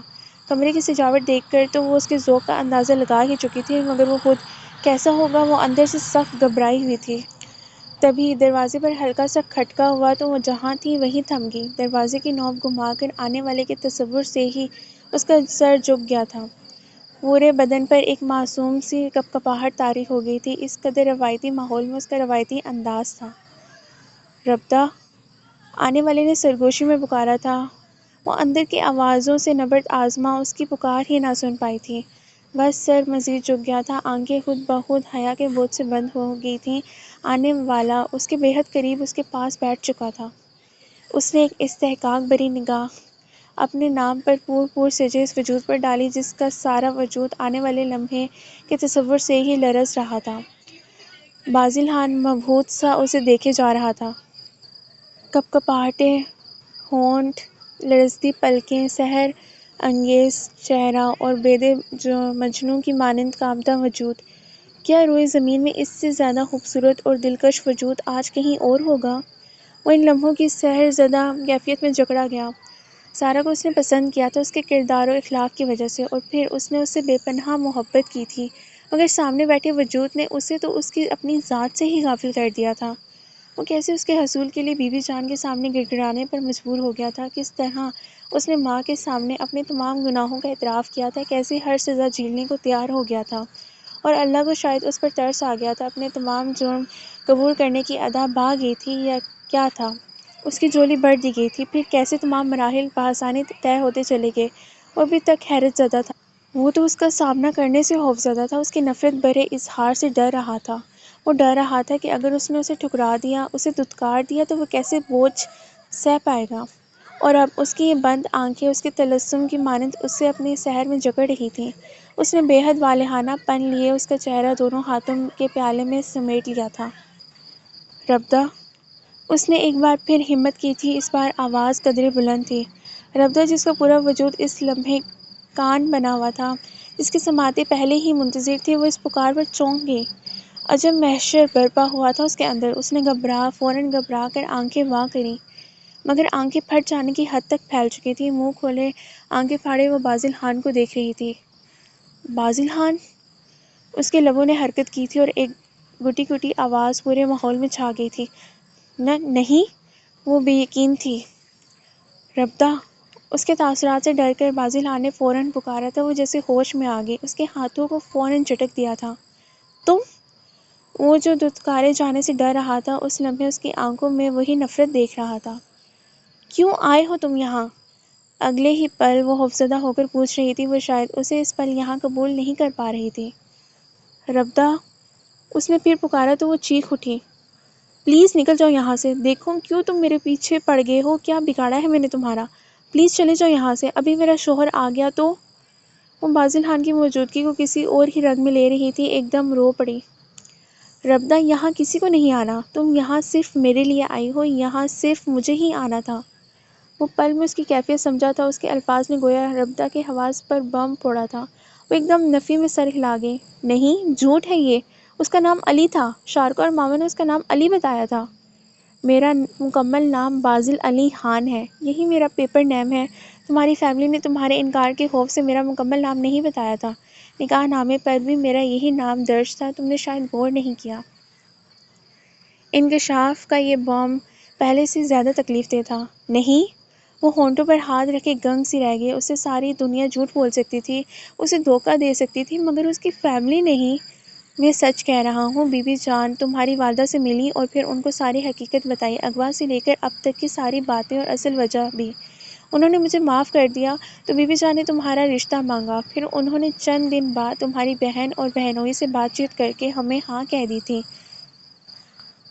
کمرے کی سجاوٹ دیکھ کر تو وہ اس کے ذوق کا اندازہ لگا ہی چکی تھی، مگر وہ خود کیسا ہوگا وہ اندر سے سخت گھبرائی ہوئی تھی۔ تبھی دروازے پر ہلکا سا کھٹکا ہوا تو وہ جہاں تھی وہیں تھم گئی۔ دروازے کی نوب گھما کر آنے والے کے تصور سے ہی اس کا سر جھک گیا تھا۔ پورے بدن پر ایک معصوم سی کپکپاہٹ طاری ہو گئی تھی۔ اس قدر روایتی ماحول میں اس کا روایتی انداز تھا۔ ربدہ! آنے والے نے سرگوشی میں پکارا تھا۔ وہ اندر کی آوازوں سے نبرد آزما اس کی پکار ہی نہ سن پائی تھی۔ بس سر مزید جھک گیا تھا، آنکھیں خود بخود حیا کے بوجھ سے بند ہو گئی تھیں۔ آنے والا اس کے بے حد قریب اس کے پاس بیٹھ چکا تھا۔ اس نے ایک استحقاق بھری نگاہ اپنے نام پر پور پور سجے اس وجود پر ڈالی جس کا سارا وجود آنے والے لمحے کے تصور سے ہی لرز رہا تھا۔ بازلحان مبہوت سا اسے دیکھے جا رہا تھا۔ کپکپاہٹے ہونٹ، لرزتی پلکیں، سحر انگیز چہرہ اور بیدے مجنوں کی مانند کانپتا وجود۔ کیا روئے زمین میں اس سے زیادہ خوبصورت اور دلکش وجود آج کہیں اور ہوگا؟ وہ ان لمحوں کی سحر زدہ کیفیت میں جکڑا گیا۔ سارا کو اس نے پسند کیا تھا اس کے کردار و اخلاق کی وجہ سے، اور پھر اس نے اس سے بے پناہ محبت کی تھی، مگر سامنے بیٹھے وجود نے اسے تو اس کی اپنی ذات سے ہی غافل کر دیا تھا۔ وہ کیسے اس کے حصول کے لیے بی بی جان کے سامنے گڑگڑانے پر مجبور ہو گیا تھا، کس طرح اس نے ماں کے سامنے اپنے تمام گناہوں کا اعتراف کیا تھا، کیسے ہر سزا جھیلنے کو تیار ہو گیا تھا، اور اللہ کو شاید اس پر ترس آ گیا تھا، اپنے تمام جرم قبول کرنے کی ادا بھا گئی تھی یا کیا تھا؟ اس کی جولی بڑھ دی گئی تھی۔ پھر کیسے تمام مراحل بآسانی طے ہوتے چلے گئے۔ وہ ابھی تک حیرت زدہ تھا۔ وہ تو اس کا سامنا کرنے سے خوفزدہ تھا، اس کی نفرت بھرے اظہار سے ڈر رہا تھا۔ وہ ڈر رہا تھا کہ اگر اس نے اسے ٹھکرا دیا، اسے دھتکار دیا تو وہ کیسے بوجھ سہہ پائے گا، اور اب اس کی یہ بند آنکھیں اس کے طلسم کی مانند اسے اپنے سحر میں جکڑ رہی تھیں۔ اس نے بے حد والہانہ پن لیے اس کا چہرہ دونوں ہاتھوں کے پیالے میں سمیٹ لیا تھا۔ ربدہ! اس نے ایک بار پھر ہمت کی تھی، اس بار آواز قدرے بلند تھی۔ ربدہ جس کا پورا وجود اس لمحے کان بنا ہوا تھا، جس کے سماعتیں پہلے ہی منتظر تھیں، وہ اس پکار پر چونک گئی۔ عجب محشر برپا ہوا تھا اس کے اندر۔ اس نے فوراً گھبرا کر آنکھیں واں کریں۔ مگر آنکھیں پھٹ جانے کی حد تک پھیل چکی تھی۔ منہ کھولے آنکھیں پھاڑے وہ بازل خان کو دیکھ رہی تھی۔ بازل خان؟ اس کے لبوں نے حرکت کی تھی اور ایک گٹی گٹی آواز پورے ماحول میں چھا گئی تھی۔ نہیں۔ وہ بے یقین تھی۔ ربدہ! اس کے تاثرات سے ڈر کر بازل خان نے فوراً پکارا تھا۔ وہ جیسے ہوش میں آ گئی، اس کے ہاتھوں کو فوراً جھٹک دیا تھا۔ تم؟ وہ جو دھتکارے جانے سے ڈر رہا تھا، اس لمحے اس کی آنکھوں میں وہی نفرت دیکھ رہا تھا۔ کیوں آئے ہو تم یہاں؟ اگلے ہی پل وہ خوفزدہ ہو کر پوچھ رہی تھی۔ وہ شاید اسے اس پل یہاں قبول نہیں کر پا رہی تھی۔ ربدہ! اس نے پھر پکارا تو وہ چیخ اٹھی۔ پلیز نکل جاؤ یہاں سے۔ دیکھو کیوں تم میرے پیچھے پڑ گئے ہو؟ کیا بگاڑا ہے میں نے تمہارا؟ پلیز چلے جاؤ یہاں سے۔ ابھی میرا شوہر آ گیا تو… وہ بازل خان کی موجودگی کو کسی اور ہی رنگ میں لے رہی تھی، ایک دم رو پڑی۔ ربدہ! یہاں کسی کو نہیں آنا۔ تم یہاں صرف میرے لیے آئی ہو، یہاں صرف مجھے ہی آنا تھا۔ وہ پل میں اس کی کیفیت سمجھا تھا۔ اس کے الفاظ نے گویا ربدہ کے حواس پر بم پھوڑا تھا۔ وہ ایک دم نفی میں سر ہلا گئی۔ نہیں، جھوٹ ہے یہ۔ اس کا نام علی تھا۔ شارکا اور ماما نے اس کا نام علی بتایا تھا۔ میرا مکمل نام بازل علی خان ہے۔ یہی میرا پیپر نیم ہے۔ تمہاری فیملی نے تمہارے انکار کے خوف سے میرا مکمل نام نہیں بتایا تھا۔ نکاح نامے پر بھی میرا یہی نام درج تھا۔ تم نے شاید غور نہیں کیا۔ انکشاف کا یہ بام پہلے سے زیادہ تکلیف دہ تھا۔ نہیں؟ وہ ہونٹوں پر ہاتھ رکھے گنگ سی رہ گئی۔ اسے ساری دنیا جھوٹ بول سکتی تھی، اسے دھوکہ دے سکتی تھی، مگر اس کی فیملی نہیں۔ میں سچ کہہ رہا ہوں۔ بی بی جان تمہاری والدہ سے ملی اور پھر ان کو ساری حقیقت بتائی، اغوا سے لے کر اب تک کی ساری باتیں اور اصل وجہ بھی۔ انہوں نے مجھے معاف کر دیا تو بی بی جان نے تمہارا رشتہ مانگا۔ پھر انہوں نے چند دن بعد تمہاری بہن اور بہنوئی سے بات چیت کر کے ہمیں ہاں کہہ دی تھی۔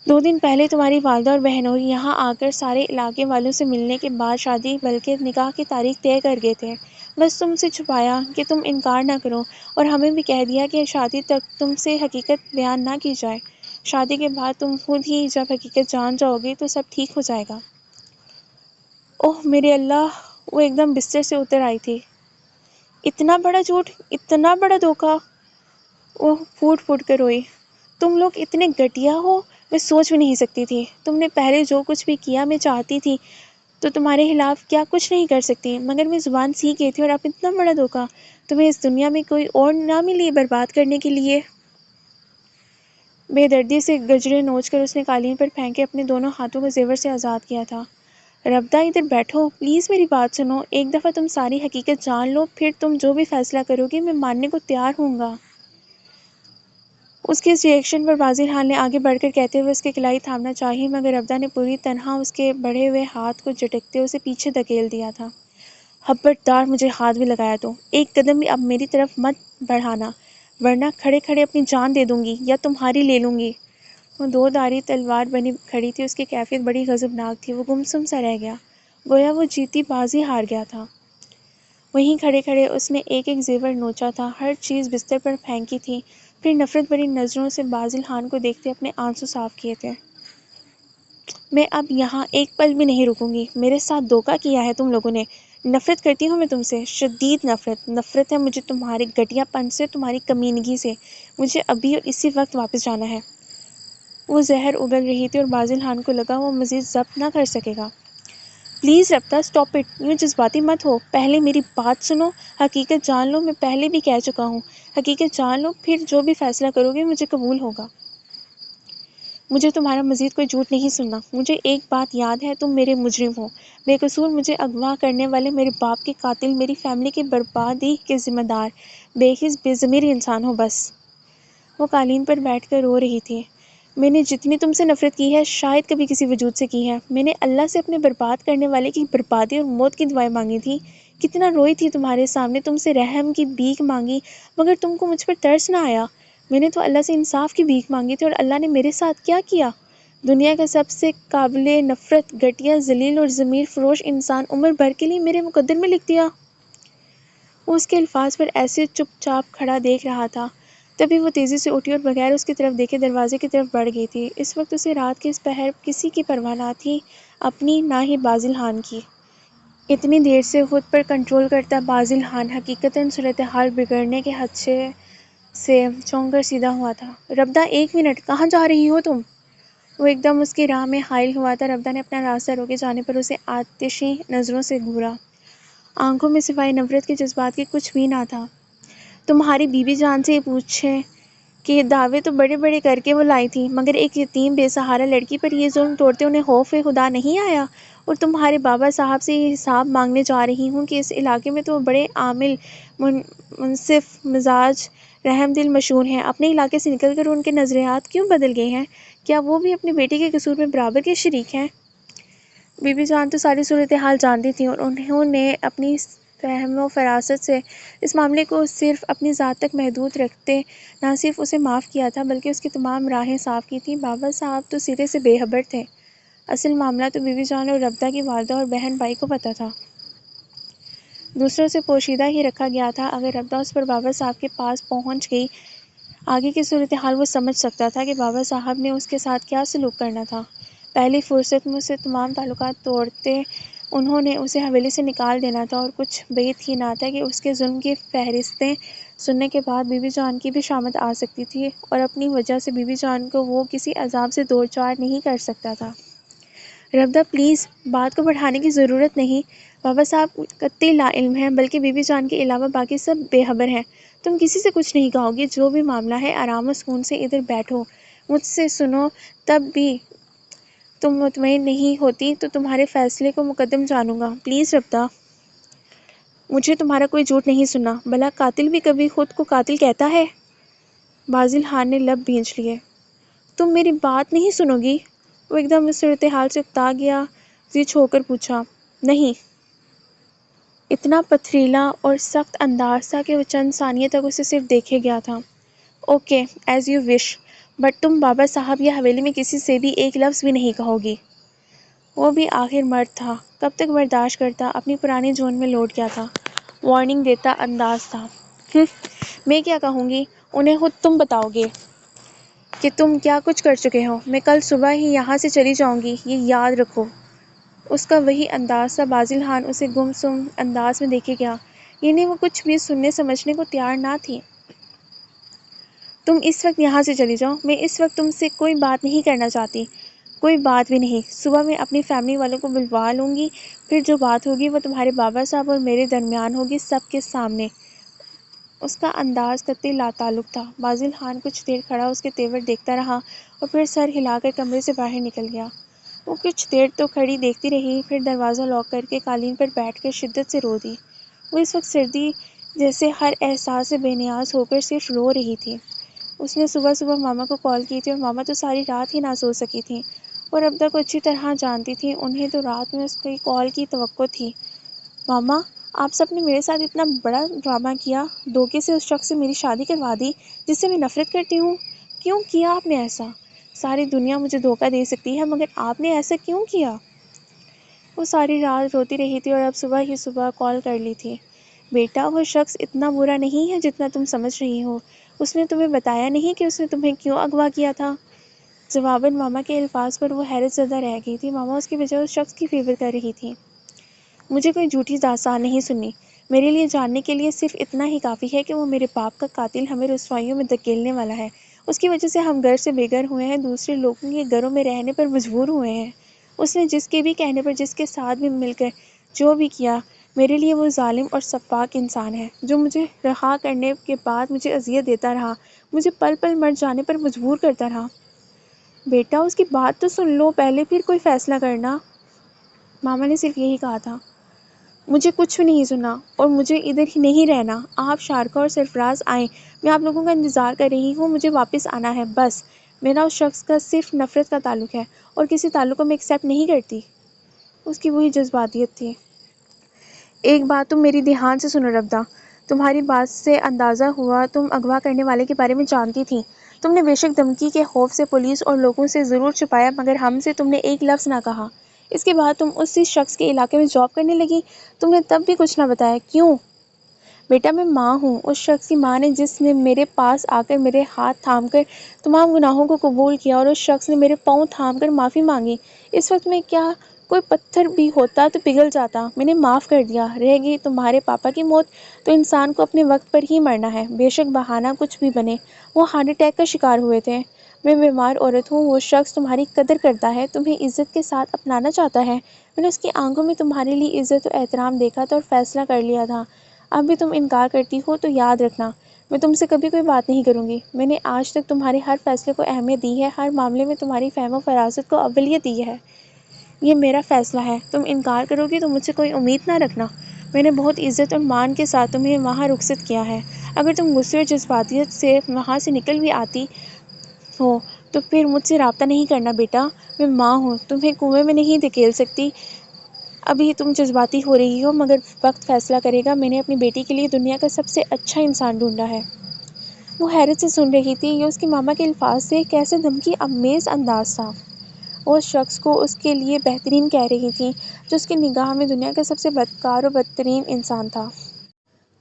2 دن پہلے تمہاری والدہ اور بہنوئی یہاں آ کر سارے علاقے والوں سے ملنے کے بعد شادی بلکہ نکاح کی تاریخ طے کر گئے تھے۔ بس تم سے چھپایا کہ تم انکار نہ کرو، اور ہمیں بھی کہہ دیا کہ شادی تک تم سے حقیقت بیان نہ کی جائے۔ شادی کے بعد تم خود ہی جب حقیقت جان جاؤ گے تو سب ٹھیک ہو جائے گا۔ اوہ میرے اللہ! وہ ایک دم بستر سے اتر آئی تھی۔ اتنا بڑا جھوٹ! اتنا بڑا دھوکہ! وہ پھوٹ پھوٹ کر روئی۔ تم لوگ اتنے گھٹیا ہو، میں سوچ بھی نہیں سکتی تھی۔ تم نے پہلے جو کچھ بھی کیا، میں چاہتی تھی تو تمہارے خلاف کیا کچھ نہیں کر سکتی، مگر میں زبان سیکھ گئی تھی، اور اب اتنا بڑا دھوکہ! تمہیں اس دنیا میں کوئی اور نہ ملی برباد کرنے کے لیے؟ بے دردی سے گجرے نوچ کر اس نے قالین پر پھینکے اپنے دونوں ہاتھوں کو زیور سے آزاد کیا تھا۔ ربدہ ادھر بیٹھو، پلیز میری بات سنو۔ ایک دفعہ تم ساری حقیقت جان لو، پھر تم جو بھی فیصلہ کرو گی میں ماننے کو تیار ہوں گا۔ اس کے اس ریئیکشن پر بازل خان نے آگے بڑھ کر کہتے ہوئے اس کی کلائی تھامنا چاہی، مگر ربدہ نے پوری طرح اس کے بڑھے ہوئے ہاتھ کو جھٹکتے اسے پیچھے دھکیل دیا تھا۔ خبردار مجھے ہاتھ بھی لگایا تو ایک قدم بھی اب میری طرف مت بڑھانا، ورنہ کھڑے کھڑے اپنی جان دے دوں گی یا تمہاری لے لوں گی۔ وہ 2 دھاری تلوار بنی کھڑی تھی۔ اس کی کیفیت بڑی غضبناک تھی۔ وہ گمسم سا رہ گیا، گویا وہ جیتی بازی ہار گیا تھا۔ وہیں کھڑے کھڑے اس نے ایک ایک زیور نوچا تھا، ہر چیز بستر پر پھینکی تھی، پھر نفرت بھری نظروں سے بازل خان کو دیکھتے اپنے آنسو صاف کیے تھے۔ میں اب یہاں ایک پل بھی نہیں رکوں گی۔ میرے ساتھ دھوکہ کیا ہے تم لوگوں نے۔ نفرت کرتی ہوں میں تم سے، شدید نفرت۔ نفرت ہے مجھے تمہارے گھٹیا پن سے، تمہاری کمینگی سے۔ مجھے ابھی اور اسی وقت واپس جانا ہے۔ وہ زہر اگل رہی تھی اور بازل خان کو لگا وہ مزید ضبط نہ کر سکے گا۔ پلیز ربدہ اسٹاپ اٹ، یوں جذباتی مت ہو۔ پہلے میری بات سنو، حقیقت جان لو۔ میں پہلے بھی کہہ چکا ہوں، حقیقت جان لو، پھر جو بھی فیصلہ کرو گے مجھے قبول ہوگا۔ مجھے تمہارا مزید کوئی جھوٹ نہیں سننا۔ مجھے ایک بات یاد ہے، تم میرے مجرم ہو، بے قصور مجھے اغوا کرنے والے، میرے باپ کے قاتل، میری فیملی کی بربادی کے ذمہ دار بے حس بے ضمیر انسان ہو بس۔ وہ قالین پر بیٹھ کر رو رہی تھی۔ میں نے جتنی تم سے نفرت کی ہے شاید کبھی کسی وجود سے کی ہے۔ میں نے اللہ سے اپنے برباد کرنے والے کی بربادی اور موت کی دعائیں مانگی تھی، کتنا روئی تھی تمہارے سامنے، تم سے رحم کی بھیک مانگی، مگر تم کو مجھ پر ترس نہ آیا۔ میں نے تو اللہ سے انصاف کی بھیک مانگی تھی، اور اللہ نے میرے ساتھ کیا کیا؟ دنیا کا سب سے قابل نفرت، گھٹیا، ذلیل اور ضمیر فروش انسان عمر بھر کے لیے میرے مقدر میں لکھ دیا۔ وہ اس کے الفاظ پر ایسے چپ چاپ کھڑا دیکھ رہا تھا، تبھی وہ تیزی سے اٹھی اور بغیر اس کی طرف دیکھے دروازے کی طرف بڑھ گئی تھی۔ اس وقت اسے رات کے اس پہر کسی کی پرواہ نہ تھی، اپنی نہ ہی بازل خان کی۔ اتنی دیر سے خود پر کنٹرول کرتا بازل خان حقیقتاً صورتحال بگڑنے کے خدشے سے چونک کر سیدھا ہوا تھا۔ ربدہ ایک منٹ، کہاں جا رہی ہو تم؟ وہ ایک دم اس کی راہ میں حائل ہوا تھا۔ ربدہ نے اپنا راستہ روکے جانے پر اسے آتشی نظروں سے گھورا۔ آنکھوں میں سوائے نفرت کے جذبات کے کچھ بھی نہ تھا۔ تمہاری بیوی جان سے یہ پوچھے کہ دعوے تو بڑے بڑے کر کے وہ لائی تھی، مگر ایک یتیم بے سہارا لڑکی پر یہ ظلم توڑتے انہیں خوف خدا نہیں آیا؟ اور تمہارے بابا صاحب سے یہ حساب مانگنے جا رہی ہوں کہ اس علاقے میں تو وہ بڑے عامل، منصف مزاج، رحم دل مشہور ہیں، اپنے علاقے سے نکل کر ان کے نظریات کیوں بدل گئے ہیں؟ کیا وہ بھی اپنے بیٹے کے قصور میں برابر کے شریک ہیں؟ بی بی جان تو ساری صورتحال جانتی تھیں، اور انہوں نے اپنی فہم و فراست سے اس معاملے کو صرف اپنی ذات تک محدود رکھتے نہ صرف اسے معاف کیا تھا بلکہ اس کی تمام راہیں صاف کی تھیں۔ بابا صاحب تو سرے سے بے خبر تھے۔ اصل معاملہ تو بی بی جان اور ربدہ کی والدہ اور بہن بھائی کو پتہ تھا، دوسروں سے پوشیدہ ہی رکھا گیا تھا۔ اگر ربدہ اس پر بابا صاحب کے پاس پہنچ گئی، آگے کی صورتحال وہ سمجھ سکتا تھا کہ بابا صاحب نے اس کے ساتھ کیا سلوک کرنا تھا۔ پہلی فرصت میں اسے تمام تعلقات توڑتے انہوں نے اسے حویلی سے نکال دینا تھا، اور کچھ بعید ہی نہ تھا کہ اس کے ظلم کی فہرستیں سننے کے بعد بی بی جان کی بھی شامت آ سکتی تھی، اور اپنی وجہ سے بی بی جان کو وہ کسی عذاب سے دو چار نہیں کر سکتا تھا۔ ربدہ پلیز، بات کو بڑھانے کی ضرورت نہیں۔ بابا صاحب قطعی لا علم ہیں، بلکہ بی بی جان کے علاوہ باقی سب بے خبر ہیں۔ تم کسی سے کچھ نہیں کہو گی، جو بھی معاملہ ہے آرام و سکون سے ادھر بیٹھو، مجھ سے سنو۔ تب بھی تم مطمئن نہیں ہوتی تو تمہارے فیصلے کو مقدم جانوں گا۔ پلیز ربدہ، مجھے تمہارا کوئی جھوٹ نہیں سننا۔ بھلا قاتل بھی کبھی خود کو قاتل کہتا ہے؟ بازل خان نے لب بھینچ لیے۔ تم میری بات نہیں سنو گی؟ وہ ایک دم اس صورتحال سے اکتا گیا، ضج ہو کر پوچھا۔ نہیں۔ اتنا پتھریلا اور سخت انداز تھا کہ وہ چند ثانیے تک اسے صرف دیکھے گیا تھا۔ Okay, as you wish, but تم بابا صاحب یا حویلی میں کسی سے بھی ایک لفظ بھی نہیں کہو گی۔ وہ بھی آخر مرد تھا، کب تک برداشت کرتا، اپنی پرانی جون میں لوٹ گیا تھا۔ وارننگ دیتا انداز تھا۔ میں کیا کہوں گی، انہیں خود تم بتاؤ گے کہ تم کیا کچھ کر چکے ہو۔ میں کل صبح ہی یہاں سے چلی جاؤں گی، یہ یاد رکھو۔ اس کا وہی انداز تھا۔ بازل خان اسے گم سم انداز میں دیکھے گیا، یعنی وہ کچھ بھی سننے سمجھنے کو تیار نہ تھی۔ تم اس وقت یہاں سے چلی جاؤ، میں اس وقت تم سے کوئی بات نہیں کرنا چاہتی، کوئی بات بھی نہیں۔ صبح میں اپنی فیملی والوں کو بلوا لوں گی، پھر جو بات ہوگی وہ تمہارے بابا صاحب اور میرے درمیان ہوگی، سب کے سامنے۔ اس کا انداز قطعی لاتعلق تھا۔ بازل خان کچھ دیر کھڑا اس کے تیور دیکھتا رہا، اور پھر سر ہلا کر کمرے سے باہر نکل گیا۔ وہ کچھ دیر تو کھڑی دیکھتی رہی، پھر دروازہ لاک کر کے قالین پر بیٹھ کر شدت سے رو دی۔ وہ اس وقت سردی جیسے ہر احساس سے بے نیاز ہو کر صرف رو رہی تھی۔ اس نے صبح صبح ماما کو کال کی تھی، اور ماما تو ساری رات ہی نہ سو سکی تھیں۔ اور ربدہ کو اچھی طرح جانتی تھی، انہیں تو رات میں اس کی کال کی توقع تھی۔ ماما، آپ سب نے میرے ساتھ اتنا بڑا ڈرامہ کیا، دھوکے سے اس شخص سے میری شادی کروا دی جس سے میں نفرت کرتی ہوں۔ کیوں کیا آپ نے ایسا؟ ساری دنیا مجھے دھوکہ دے سکتی ہے، مگر آپ نے ایسا کیوں کیا؟ وہ ساری رات روتی رہی تھی، اور اب صبح ہی صبح کال کر لی تھی۔ بیٹا، وہ شخص اتنا برا نہیں ہے جتنا تم سمجھ رہی ہو۔ اس نے تمہیں بتایا نہیں کہ اس نے تمہیں کیوں اغوا کیا تھا؟ جواباً ماما کے الفاظ پر وہ حیرت زدہ رہ گئی تھی۔ ماما اس کی وجہ اس شخص کی فیور کر رہی تھی۔ مجھے کوئی جھوٹی داستان نہیں سننی۔ میرے لیے جاننے کے لیے صرف اتنا ہی کافی ہے کہ وہ میرے باپ کا قاتل ہمیں رسوائیوں میں دھکیلنے والا ہے۔ اس کی وجہ سے ہم گھر سے بے گھر ہوئے ہیں، دوسرے لوگوں کے گھروں میں رہنے پر مجبور ہوئے ہیں۔ اس نے جس کے بھی کہنے پر، جس کے ساتھ بھی مل کر جو بھی کیا، میرے لیے وہ ظالم اور سفاک انسان ہے، جو مجھے رہا کرنے کے بعد مجھے اذیت دیتا رہا، مجھے پل پل مر جانے پر مجبور کرتا رہا۔ بیٹا، اس کی بات تو سن لو پہلے، پھر کوئی فیصلہ کرنا۔ ماما نے صرف یہی کہا تھا۔ مجھے کچھ بھی نہیں سننا، اور مجھے ادھر ہی نہیں رہنا۔ آپ شارکا اور سرفراز آئیں، میں آپ لوگوں کا انتظار کر رہی ہوں، مجھے واپس آنا ہے بس۔ میرا اس شخص کا صرف نفرت کا تعلق ہے، اور کسی تعلق کو میں ایکسیپٹ نہیں کرتی۔ اس کی وہی جذباتیت تھی۔ ایک بات تم میری دھیان سے سنو ربدہ، تمہاری بات سے اندازہ ہوا تم اغوا کرنے والے کے بارے میں جانتی تھی۔ تم نے بے شک دھمکی کے خوف سے پولیس اور لوگوں سے ضرور چھپایا، مگر ہم سے تم نے ایک لفظ نہ کہا۔ اس کے بعد تم اسی شخص کے علاقے میں جاب کرنے لگی، تم نے تب بھی کچھ نہ بتایا، کیوں؟ بیٹا، میں ماں ہوں، اس شخص کی ماں نے، جس نے میرے پاس آ کر میرے ہاتھ تھام کر تمام گناہوں کو قبول کیا، اور اس شخص نے میرے پاؤں تھام کر معافی مانگی۔ اس وقت میں کیا کوئی پتھر بھی ہوتا تو پگھل جاتا۔ میں نے معاف کر دیا۔ رہ گئی تمہارے پاپا کی موت، تو انسان کو اپنے وقت پر ہی مرنا ہے، بے شک بہانہ کچھ بھی بنے۔ وہ ہارٹ اٹیک کا شکار ہوئے تھے، میں بیمار عورت ہوں، وہ شخص تمہاری قدر کرتا ہے، تمہیں عزت کے ساتھ اپنانا چاہتا ہے۔ میں نے اس کی آنکھوں میں تمہارے لیے عزت و احترام دیکھا تھا اور فیصلہ کر لیا تھا۔ اب بھی تم انکار کرتی ہو تو یاد رکھنا، میں تم سے کبھی کوئی بات نہیں کروں گی۔ میں نے آج تک تمہارے ہر فیصلے کو اہمیت دی ہے، ہر معاملے میں تمہاری فہم و فراست کو اولویت دی ہے۔ یہ میرا فیصلہ ہے، تم انکار کرو گی تو مجھ سے کوئی امید نہ رکھنا۔ میں نے بہت عزت اور مان کے ساتھ تمہیں وہاں رخصت کیا ہے۔ اگر تم غصے اور جذباتیت سے وہاں سے نکل بھی آتی ہو تو پھر مجھ سے رابطہ نہیں کرنا بیٹا، میں ماں ہوں، تمہیں کنویں میں نہیں دھکیل سکتی۔ ابھی تم جذباتی ہو رہی ہو مگر وقت فیصلہ کرے گا، میں نے اپنی بیٹی کے لیے دنیا کا سب سے اچھا انسان ڈھونڈا ہے۔ وہ حیرت سے سن رہی تھی، یہ اس کے ماما کے الفاظ سے کیسے دھمکی آمیز انداز تھا۔ وہ اس شخص کو اس کے لیے بہترین کہہ رہی تھی جو اس کی نگاہ میں دنیا کا سب سے بدکار اور بدترین انسان تھا۔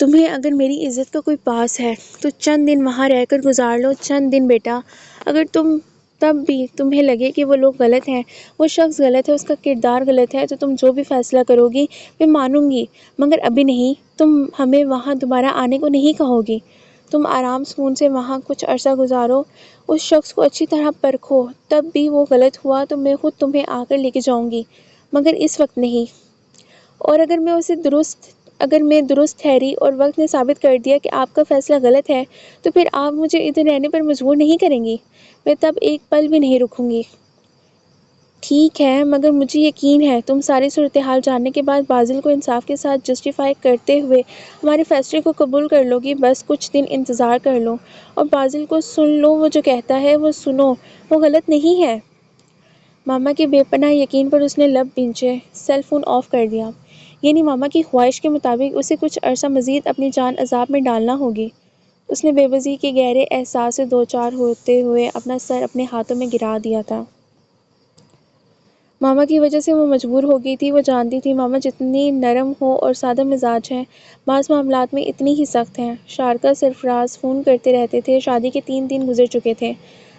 تمہیں اگر میری عزت کا کوئی پاس ہے تو چند دن وہاں رہ کر گزار لو، چند دن بیٹا۔ اگر تب بھی تمہیں لگے کہ وہ لوگ غلط ہیں، وہ شخص غلط ہے، اس کا کردار غلط ہے، تو تم جو بھی فیصلہ کرو گی میں مانوں گی، مگر ابھی نہیں۔ تم ہمیں وہاں دوبارہ آنے کو نہیں کہو گی۔ تم آرام سکون سے وہاں کچھ عرصہ گزارو، اس شخص کو اچھی طرح پرکھو، تب بھی وہ غلط ہوا تو میں خود تمہیں آ کر لے کے جاؤں گی، مگر اس وقت نہیں۔ اور اگر میں درست ٹھہری اور وقت نے ثابت کر دیا کہ آپ کا فیصلہ غلط ہے تو پھر آپ مجھے ادھر رہنے پر مجبور نہیں کریں گی، میں تب ایک پل بھی نہیں رکوں گی۔ ٹھیک ہے، مگر مجھے یقین ہے تم ساری صورتحال جاننے کے بعد بازل کو انصاف کے ساتھ جسٹیفائی کرتے ہوئے ہمارے فیصلے کو قبول کر لو گی۔ بس کچھ دن انتظار کر لو اور بازل کو سن لو، وہ جو کہتا ہے وہ سنو، وہ غلط نہیں ہے۔ ماما کے بے پناہ یقین پر اس نے لب بھینچے، سیل فون آف کر دیا۔ یعنی ماما کی خواہش کے مطابق اسے کچھ عرصہ مزید اپنی جان عذاب میں ڈالنا ہوگی۔ اس نے بے بسی کے گہرے احساس سے دوچار ہوتے ہوئے اپنا سر اپنے ہاتھوں میں گرا دیا تھا۔ ماما کی وجہ سے وہ مجبور ہو گئی تھی، وہ جانتی تھی ماما جتنی نرم ہو اور سادہ مزاج ہیں، بعض معاملات میں اتنی ہی سخت ہیں۔ شارکا سرفراز فون کرتے رہتے تھے، شادی کے 3 دن گزر چکے تھے۔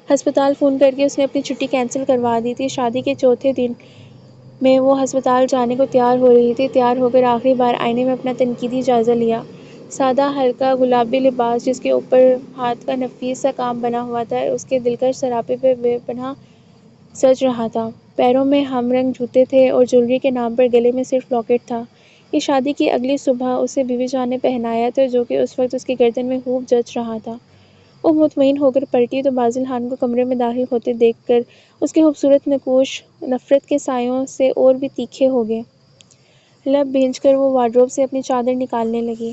ہسپتال فون کر کے اس نے اپنی چھٹی کینسل کروا دی تھی۔ شادی کے چوتھے دن میں وہ ہسپتال جانے کو تیار ہو رہی تھی، تیار ہو کر آخری بار آئینے میں اپنا تنقیدی جائزہ لیا۔ سادہ ہلکا گلابی لباس جس کے اوپر ہاتھ کا نفیس سا کام بنا ہوا تھا، اس کے دلکش سراپے پہ بے پناہ سج رہا تھا۔ پیروں میں ہم رنگ جوتے تھے اور جویلری کے نام پر گلے میں صرف لاکٹ تھا۔ یہ شادی کی اگلی صبح اسے بیوی جان نے پہنایا تھا، جو کہ اس وقت اس کی گردن میں خوب جچ رہا تھا۔ وہ مطمئن ہو کر پلٹی تو بازل خان کو کمرے میں داخل ہوتے دیکھ کر اس کے خوبصورت نقوش نفرت کے سایوں سے اور بھی تیکھے ہو گئے۔ لب بھینچ کر وہ وارڈروب سے اپنی چادر نکالنے لگی۔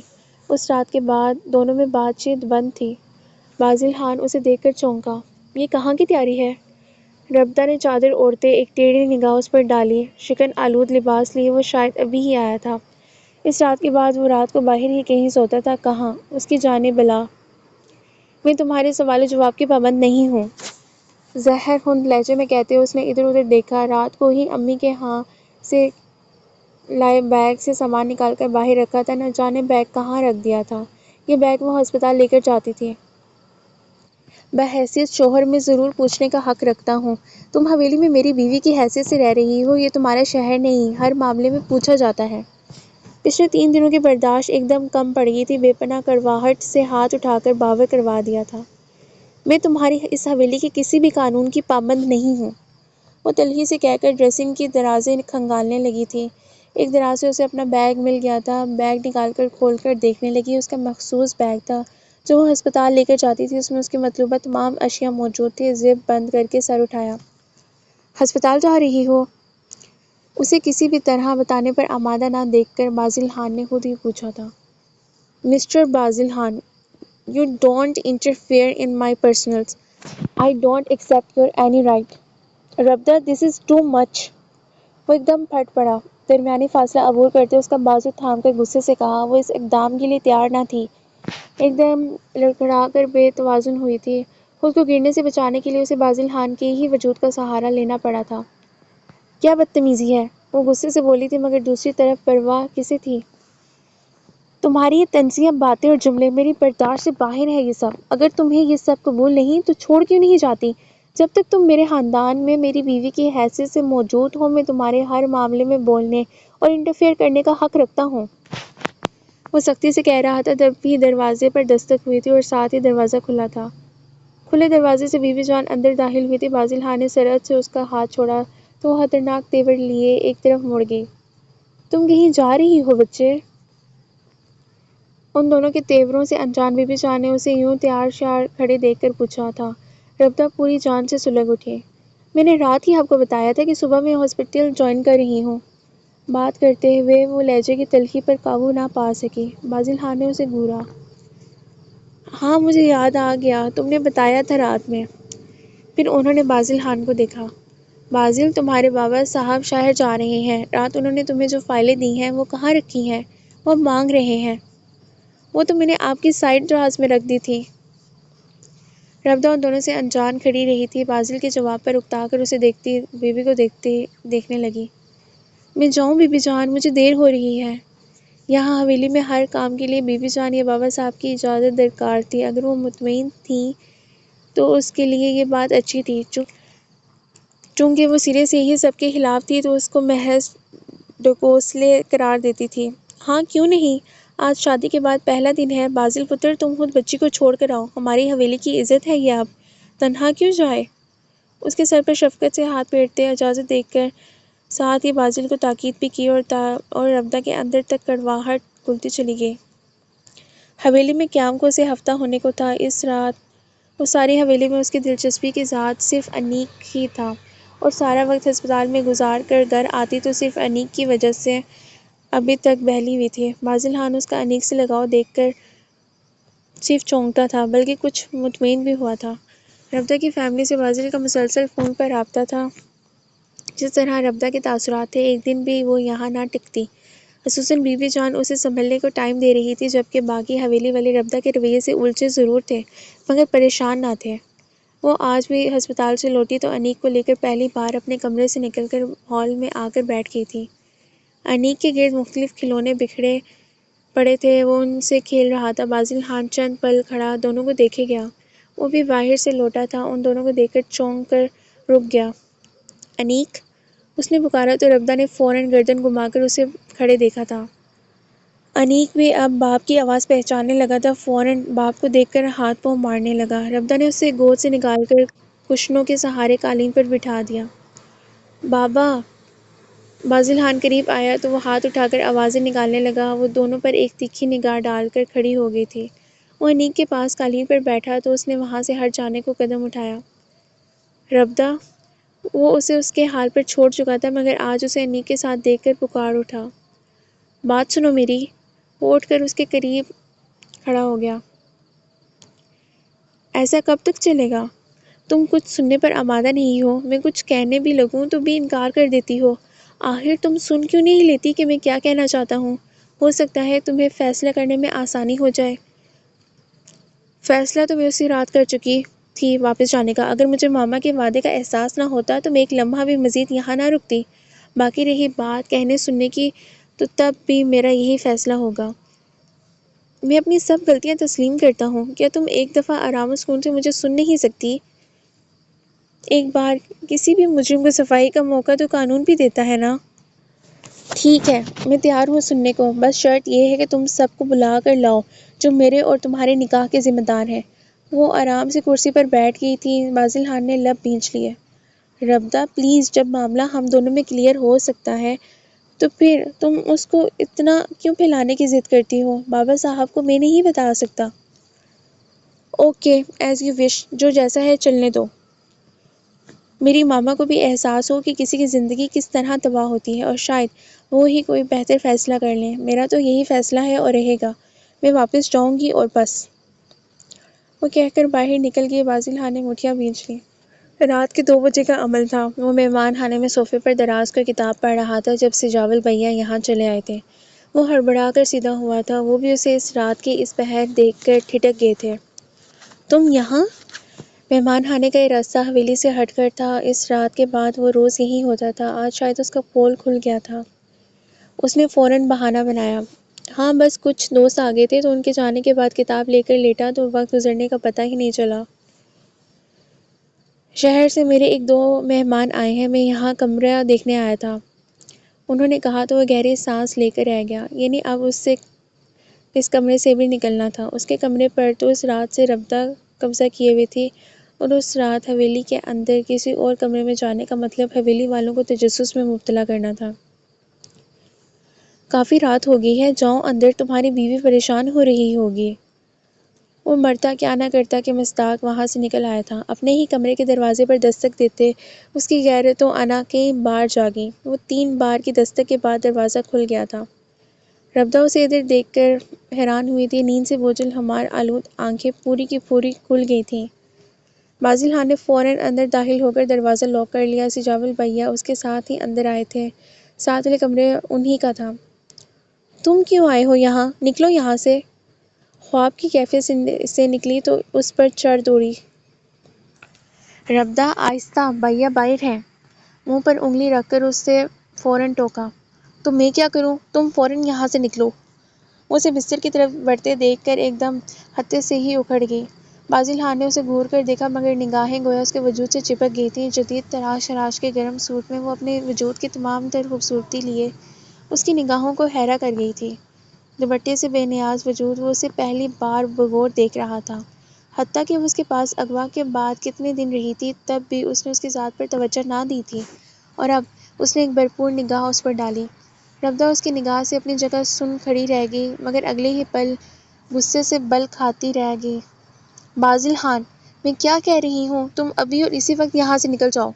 اس رات کے بعد دونوں میں بات چیت بند تھی۔ بازل خان اسے دیکھ کر چونکا۔ یہ کہاں کی تیاری ہے؟ ربدہ نے چادر اوڑھتے ایک ٹیڑھی نگاہ اس پر ڈالی۔ شکن آلود لباس لیے وہ شاید ابھی ہی آیا تھا۔ اس رات کے بعد وہ رات کو باہر ہی کہیں سوتا تھا۔ کہاں؟ اس کی جانیں بلا، میں تمہارے سوال و جواب کی پابند نہیں ہوں، زہر خند لہجے میں کہتے ہوئے اس نے ادھر ادھر دیکھا۔ رات کو ہی امی کے ہاں سے لائے بیگ سے سامان نکال کر باہر رکھا تھا، نہ جانے بیگ کہاں رکھ دیا تھا۔ یہ بیگ وہ ہسپتال لے کر جاتی تھی۔ بحیثیت شوہر میں ضرور پوچھنے کا حق رکھتا ہوں، تم حویلی میں میری بیوی کی حیثیت سے رہ رہی ہو، یہ تمہارا شہر نہیں، ہر معاملے میں پوچھا جاتا ہے۔ پچھلے 3 دنوں کی برداشت ایک دم کم پڑ گئی تھی۔ بے پناہ کڑواہٹ سے ہاتھ اٹھا کر باور کروا دیا تھا۔ میں تمہاری اس حویلی کے کسی بھی قانون کی پابند نہیں ہوں، وہ تلخی سے کہہ کر ڈریسنگ کی درازیں کھنگالنے لگی تھی۔ ایک دراز سے اسے اپنا بیگ مل گیا تھا، بیگ نکال کر کھول کر دیکھنے لگی۔ اس کا مخصوص بیگ تھا جو وہ ہسپتال لے کر جاتی تھی، اس میں اس کی مطلوبہ تمام اشیاء موجود تھی۔ زپ بند کر کے سر اٹھایا۔ ہسپتال جا رہی ہو؟ اسے کسی بھی طرح بتانے پر آمادہ نہ دیکھ کر بازل خان نے خود ہی پوچھا تھا۔ Mister Bazil Khan, You don't interfere in my personals. I don't accept your any right. ربدہ this is too much. وہ ایک دم پھٹ پڑا، درمیانی فاصلہ عبور کرتے اس کا بازو تھام کر غصے سے کہا۔ وہ اس اقدام کے لیے تیار نہ تھی، ایک دم لڑکھڑا کر بے توازن ہوئی تھی۔ خود کو گرنے سے بچانے کے لیے اسے بازل خان کے ہی وجود کا سہارا لینا پڑا تھا۔ کیا بدتمیزی ہے، وہ غصے سے بولی تھی، مگر دوسری طرف پرواہ کسے تھی؟ تمہاری یہ طنزیہ باتیں اور جملے میری برداشت سے باہر ہے۔ یہ سب اگر تمہیں یہ سب قبول نہیں تو چھوڑ کیوں نہیں جاتی؟ جب تک تم میرے خاندان میں میری بیوی کی حیثیت سے موجود ہو، میں تمہارے ہر معاملے میں بولنے اور انٹرفیئر کرنے کا حق رکھتا ہوں۔ وہ سختی سے کہہ رہا تھا، تب بھی دروازے پر دستک ہوئی تھی اور ساتھ ہی دروازہ کھلا تھا۔ کھلے دروازے سے بی بی جان اندر داخل ہوئی تھی۔ بازل خان نے سرعت سے اس کا ہاتھ چھوڑا تو وہ خطرناک تیور لیے ایک طرف مڑ گئی۔ تم کہیں جا رہی ہو بچے؟ ان دونوں کے تیوروں سے انجان بی بی جان نے اسے یوں تیار شیار کھڑے دیکھ کر پوچھا تھا۔ ربدہ پوری جان سے سلگ اٹھی۔ میں نے رات ہی آپ کو بتایا تھا کہ صبح میں ہاسپٹل جوائن کر رہی ہوں۔ بات کرتے ہوئے وہ لہجے کی تلخی پر قابو نہ پا سکی۔ بازل خان نے اسے گھورا۔ ہاں مجھے یاد آ گیا، تم نے بتایا تھا رات میں۔ پھر انہوں نے بازل خان کو دیکھا۔ بازل، تمہارے بابا صاحب شہر جا رہے ہیں۔ رات انہوں نے تمہیں جو فائلیں دی ہیں وہ کہاں رکھی ہیں؟ وہ اب مانگ رہے ہیں۔ وہ تو میں نے آپ کی سائڈ دراز میں رکھ دی تھی۔ ربدہ ان دونوں سے انجان کھڑی رہی تھی۔ بازل کے جواب پر اکتا کر اسے دیکھتی بیوی کو دیکھنے لگی۔ میں جاؤں بی بی جان، مجھے دیر ہو رہی ہے۔ یہاں حویلی میں ہر کام کے لیے بی بی جان یا بابا صاحب کی اجازت درکار تھی۔ اگر وہ مطمئن تھیں تو اس کے لیے یہ بات اچھی تھی، چونکہ وہ سرے سے ہی سب کے خلاف تھی تو اس کو محض ڈھکوسلے قرار دیتی تھی۔ ہاں کیوں نہیں، آج شادی کے بعد پہلا دن ہے۔ بازل پتر، تم خود بچی کو چھوڑ کر آؤ، ہماری حویلی کی عزت ہے یہ، اب تنہا کیوں جائے؟ اس کے سر پر شفقت سے ہاتھ پھیرتے اجازت دے کر ساتھ ہی بازل کو تاکید بھی کی اور ربدہ کے اندر تک کڑواہٹ گھلتی چلی گئی۔ حویلی میں قیام کو اسے ہفتہ ہونے کو تھا۔ اس رات وہ ساری حویلی میں اس کی دلچسپی کی ذات صرف انیک ہی تھا اور سارا وقت ہسپتال میں گزار کر گھر آتی تو صرف انیک کی وجہ سے ابھی تک بہلی ہوئی تھی۔ بازل خان اس کا انیک سے لگاؤ دیکھ کر صرف چونکتا تھا بلکہ کچھ مطمئن بھی ہوا تھا۔ ربدہ کی فیملی سے بازل کا مسلسل فون پر رابطہ تھا۔ جس طرح ربدہ کے تاثرات تھے، ایک دن بھی وہ یہاں نہ ٹکتی۔ خصوصاً بی بی جان اسے سنبھلنے کو ٹائم دے رہی تھی، جبکہ باقی حویلی والے ربدہ کے رویے سے الجھے ضرور تھے مگر پریشان نہ تھے۔ وہ آج بھی ہسپتال سے لوٹی تو انیک کو لے کر پہلی بار اپنے کمرے سے نکل کر ہال میں آ کر بیٹھ گئی تھی۔ انیک کے گرد مختلف کھلونے بکھرے پڑے تھے، وہ ان سے کھیل رہا تھا۔ بازل خان چند پل کھڑا دونوں کو دیکھے گیا۔ وہ بھی باہر سے لوٹا تھا، ان دونوں کو دیکھ کر چونک کر رک گیا۔ انیک! اس نے پکارا تو ربدہ نے فوراً گردن گھما کر اسے کھڑے دیکھا تھا۔ انیک بھی اب باپ کی آواز پہچاننے لگا تھا، فوراً باپ کو دیکھ کر ہاتھ پاؤں مارنے لگا۔ ربدہ نے اسے گود سے نکال کر کشنوں کے سہارے قالین پر بٹھا دیا۔ بابا! بازل خان قریب آیا تو وہ ہاتھ اٹھا کر آوازیں نکالنے لگا۔ وہ دونوں پر ایک تیکھی نگاہ ڈال کر کھڑی ہو گئی تھی۔ وہ انیک کے پاس قالین پر بیٹھا تو اس نے وہاں سے ہٹ جانے کو قدم اٹھایا۔ ربدہ! وہ اسے اس کے حال پر چھوڑ چکا تھا مگر آج اسے انیک کے ساتھ دیکھ کر پکار اٹھا۔ بات سنو میری! وہ اٹھ کر اس کے قریب کھڑا ہو گیا۔ ایسا کب تک چلے گا؟ تم کچھ سننے پر آمادہ نہیں ہو؟ میں کچھ کہنے بھی لگوں تو بھی انکار کر دیتی ہو۔ آخر تم سن کیوں نہیں لیتی کہ میں کیا کہنا چاہتا ہوں؟ ہو سکتا ہے تمہیں فیصلہ کرنے میں آسانی ہو جائے۔ فیصلہ تو میں اسی رات کر چکی تھی واپس جانے کا۔ اگر مجھے ماما کے وعدے کا احساس نہ ہوتا تو میں ایک لمحہ بھی مزید یہاں نہ رکتی۔ باقی رہی بات کہنے سننے کی تو تب بھی میرا یہی فیصلہ ہوگا۔ میں اپنی سب غلطیاں تسلیم کرتا ہوں۔ کیا تم ایک دفعہ آرام و سکون سے مجھے سن نہیں سکتی؟ ایک بار کسی بھی مجرم کو صفائی کا موقع تو قانون بھی دیتا ہے نا؟ ٹھیک ہے، میں تیار ہوں سننے کو، بس شرط یہ ہے کہ تم سب کو بلا کر لاؤ جو میرے اور تمہارے نکاح کے ذمہ دار ہیں۔ وہ آرام سے کرسی پر بیٹھ گئی تھی۔ بازل خان نے لب بھینچ لیے۔ ربدہ پلیز، جب معاملہ ہم دونوں میں کلیئر ہو سکتا ہے تو پھر تم اس کو اتنا کیوں پھیلانے کی ضد کرتی ہو؟ بابا صاحب کو میں نہیں بتا سکتا۔ اوکے، ایز یو وش، جو جیسا ہے چلنے دو۔ میری ماما کو بھی احساس ہو کہ کسی کی زندگی کس طرح تباہ ہوتی ہے اور شاید وہ ہی کوئی بہتر فیصلہ کر لیں۔ میرا تو یہی فیصلہ ہے اور رہے گا۔ میں واپس جاؤں گی اور بس۔ وہ کہہ کر باہر نکل گئی۔ بازل خان نے مٹھیاں بھینچ لیں۔ رات کے 2 بجے کا عمل تھا۔ وہ مہمان خانے میں صوفے پر دراز کر کتاب پڑھ رہا تھا جب سجاول بھیا یہاں چلے آئے تھے۔ وہ ہڑبڑا کر سیدھا ہوا تھا۔ وہ بھی اسے اس رات کی اس پہر دیکھ کر ٹھٹک گئے تھے۔ تم یہاں؟ مہمان خانے کا یہ راستہ حویلی سے ہٹ کر تھا۔ اس رات کے بعد وہ روز یہیں ہوتا تھا۔ آج شاید اس کا پول کھل گیا تھا۔ اس نے فوراً بہانہ بنایا۔ ہاں بس کچھ دوست آ گئے تھے تو ان کے جانے کے بعد کتاب لے کر لیٹا تو وقت گزرنے کا پتہ ہی نہیں چلا۔ شہر سے میرے 1-2 مہمان آئے ہیں، میں یہاں کمرہ دیکھنے آیا تھا، انہوں نے کہا تو وہ گہری سانس لے کر رہ گیا۔ یعنی اب اس سے اس کمرے سے بھی نکلنا تھا۔ اس کے کمرے پر تو اس رات سے ربدہ قبضہ کیے ہوئے تھی اور اس رات حویلی کے اندر کسی اور کمرے میں جانے کا مطلب حویلی والوں کو تجسس میں مبتلا کرنا تھا۔ کافی رات ہو گئی ہے، جاؤ اندر، تمہاری بیوی پریشان ہو رہی ہوگی۔ وہ مرتا کیا نہ کرتا کہ مصداق وہاں سے نکل آیا تھا۔ اپنے ہی کمرے کے دروازے پر دستک دیتے اس کی غیرت و انا کئی بار جاگی۔ وہ 3 بار کی دستک کے بعد دروازہ کھل گیا تھا۔ ربدہ اسے ادھر دیکھ کر حیران ہوئی تھی۔ نیند سے بوجھل ہمار آلود آنکھیں پوری کی پوری کھل گئی تھیں۔ بازل خان نے فوراً اندر داخل ہو کر دروازہ لاک کر لیا۔ سجاول بھیا اس کے ساتھ ہی اندر آئے تھے۔ ساتھ والے کمرے انہی کا تھا۔ تم کیوں آئے ہو یہاں؟ نکلو یہاں سے۔ خواب کی کیفیت سے نکلی تو اس پر چڑھ دوڑی۔ ربدہ آہستہ، بھیا باہر ہیں۔ منہ پر انگلی رکھ کر اسے فوراً ٹوکا۔ تو میں کیا کروں؟ تم فوراً یہاں سے نکلو۔ وہ اسے بستر کی طرف بڑھتے دیکھ کر ایک دم ہتے سے ہی اکھڑ گئی۔ بازل خان نے اسے گھور کر دیکھا مگر نگاہیں گویا اس کے وجود سے چپک گئی تھیں۔ جدید تراش کے گرم سوٹ میں وہ اپنے وجود کی تمام تر خوبصورتی لیے اس کی نگاہوں کو حیرہ کر گئی تھی۔ دوپٹے سے بے نیاز وجود وہ اسے پہلی بار بغور دیکھ رہا تھا۔ حتیٰ کہ وہ اس کے پاس اغوا کے بعد کتنے دن رہی تھی تب بھی اس نے اس کی ذات پر توجہ نہ دی تھی، اور اب اس نے ایک بھرپور نگاہ اس پر ڈالی۔ ربدہ اس کی نگاہ سے اپنی جگہ سن کھڑی رہ گئی مگر اگلے ہی پل غصے سے بل کھاتی رہ گئی۔ بازل خان، میں کیا کہہ رہی ہوں، تم ابھی اور اسی وقت یہاں سے نکل جاؤ۔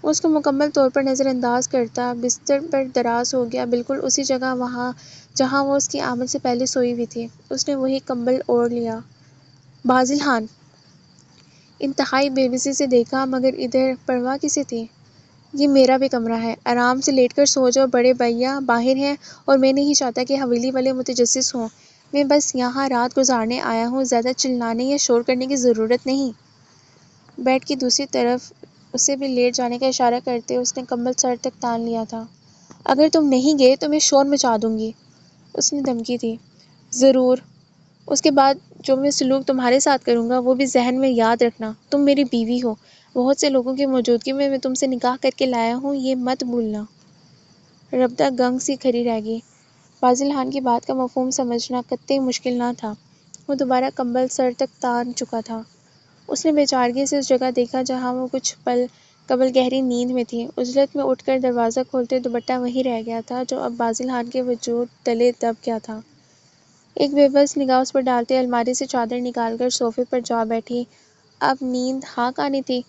وہ اس کو مکمل طور پر نظر انداز کرتا بستر پر دراز ہو گیا، بالکل اسی جگہ جہاں وہ اس کی آمد سے پہلے سوئی ہوئی تھی۔ اس نے وہی کمبل اوڑھ لیا۔ بازل خان انتہائی بے بسی سے دیکھا مگر ادھر پرواہ کسے تھی؟ یہ میرا بھی کمرہ ہے، آرام سے لیٹ کر سو جاؤ۔ بڑے بھیا باہر ہیں اور میں نہیں چاہتا کہ حویلی والے متجسس ہوں۔ میں بس یہاں رات گزارنے آیا ہوں، زیادہ چلانے یا شور کرنے کی ضرورت نہیں۔ بیڈ کی دوسری طرف اسے بھی لیٹ جانے کا اشارہ کرتے اس نے کمبل سر تک تان لیا تھا۔ اگر تم نہیں گئے تو میں شور مچا دوں گی، اس نے دھمکی دی۔ ضرور، اس کے بعد جو میں سلوک تمہارے ساتھ کروں گا وہ بھی ذہن میں یاد رکھنا۔ تم میری بیوی ہو، بہت سے لوگوں کی موجودگی میں میں تم سے نکاح کر کے لایا ہوں، یہ مت بھولنا۔ ربدہ گنگ سی کھڑی رہ گئی۔ بازل خان کی بات کا مفہوم سمجھنا قطعی مشکل نہ تھا۔ وہ دوبارہ کمبل سر تک تان چکا تھا۔ اس نے بے چارگی سے اس جگہ دیکھا جہاں وہ کچھ پل قبل گہری نیند میں تھی۔ عجلت میں اٹھ کر دروازہ کھولتے دوپٹہ وہیں رہ گیا تھا جو اب بازل خان کے وجود تلے دب گیا تھا۔ ایک بے بس نگاہ اس پر ڈالتے الماری سے چادر نکال کر صوفے پر جا بیٹھی۔ اب نیند ہانک آنی تھی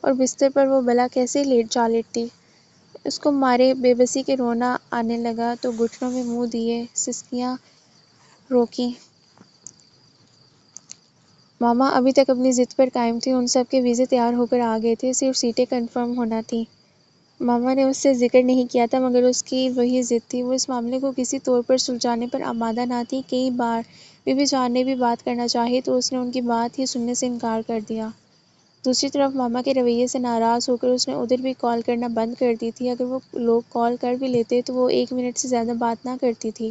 اور بستر پر وہ بھلا کیسے جا لیٹتی؟ اس کو مارے بے بسی کے رونا آنے لگا تو گھٹنوں میں منہ دیے سسکیاں روکیں۔ ماما ابھی تک اپنی ضد پر قائم تھی۔ ان سب کے ویزے تیار ہو کر آ گئے تھے، صرف سیٹیں کنفرم ہونا تھیں۔ ماما نے اس سے ذکر نہیں کیا تھا مگر اس کی وہی ضد تھی۔ وہ اس معاملے کو کسی طور پر سلجھانے پر آمادہ نہ تھی۔ کئی بار بی بی جان نے بھی بات کرنا چاہی تو اس نے ان کی بات ہی سننے سے انکار کر دیا۔ دوسری طرف ماما کے رویے سے ناراض ہو کر اس نے ادھر بھی کال کرنا بند کر دی تھی۔ اگر وہ لوگ کال کر بھی لیتے تو وہ 1 منٹ سے زیادہ بات نہ کرتی تھی۔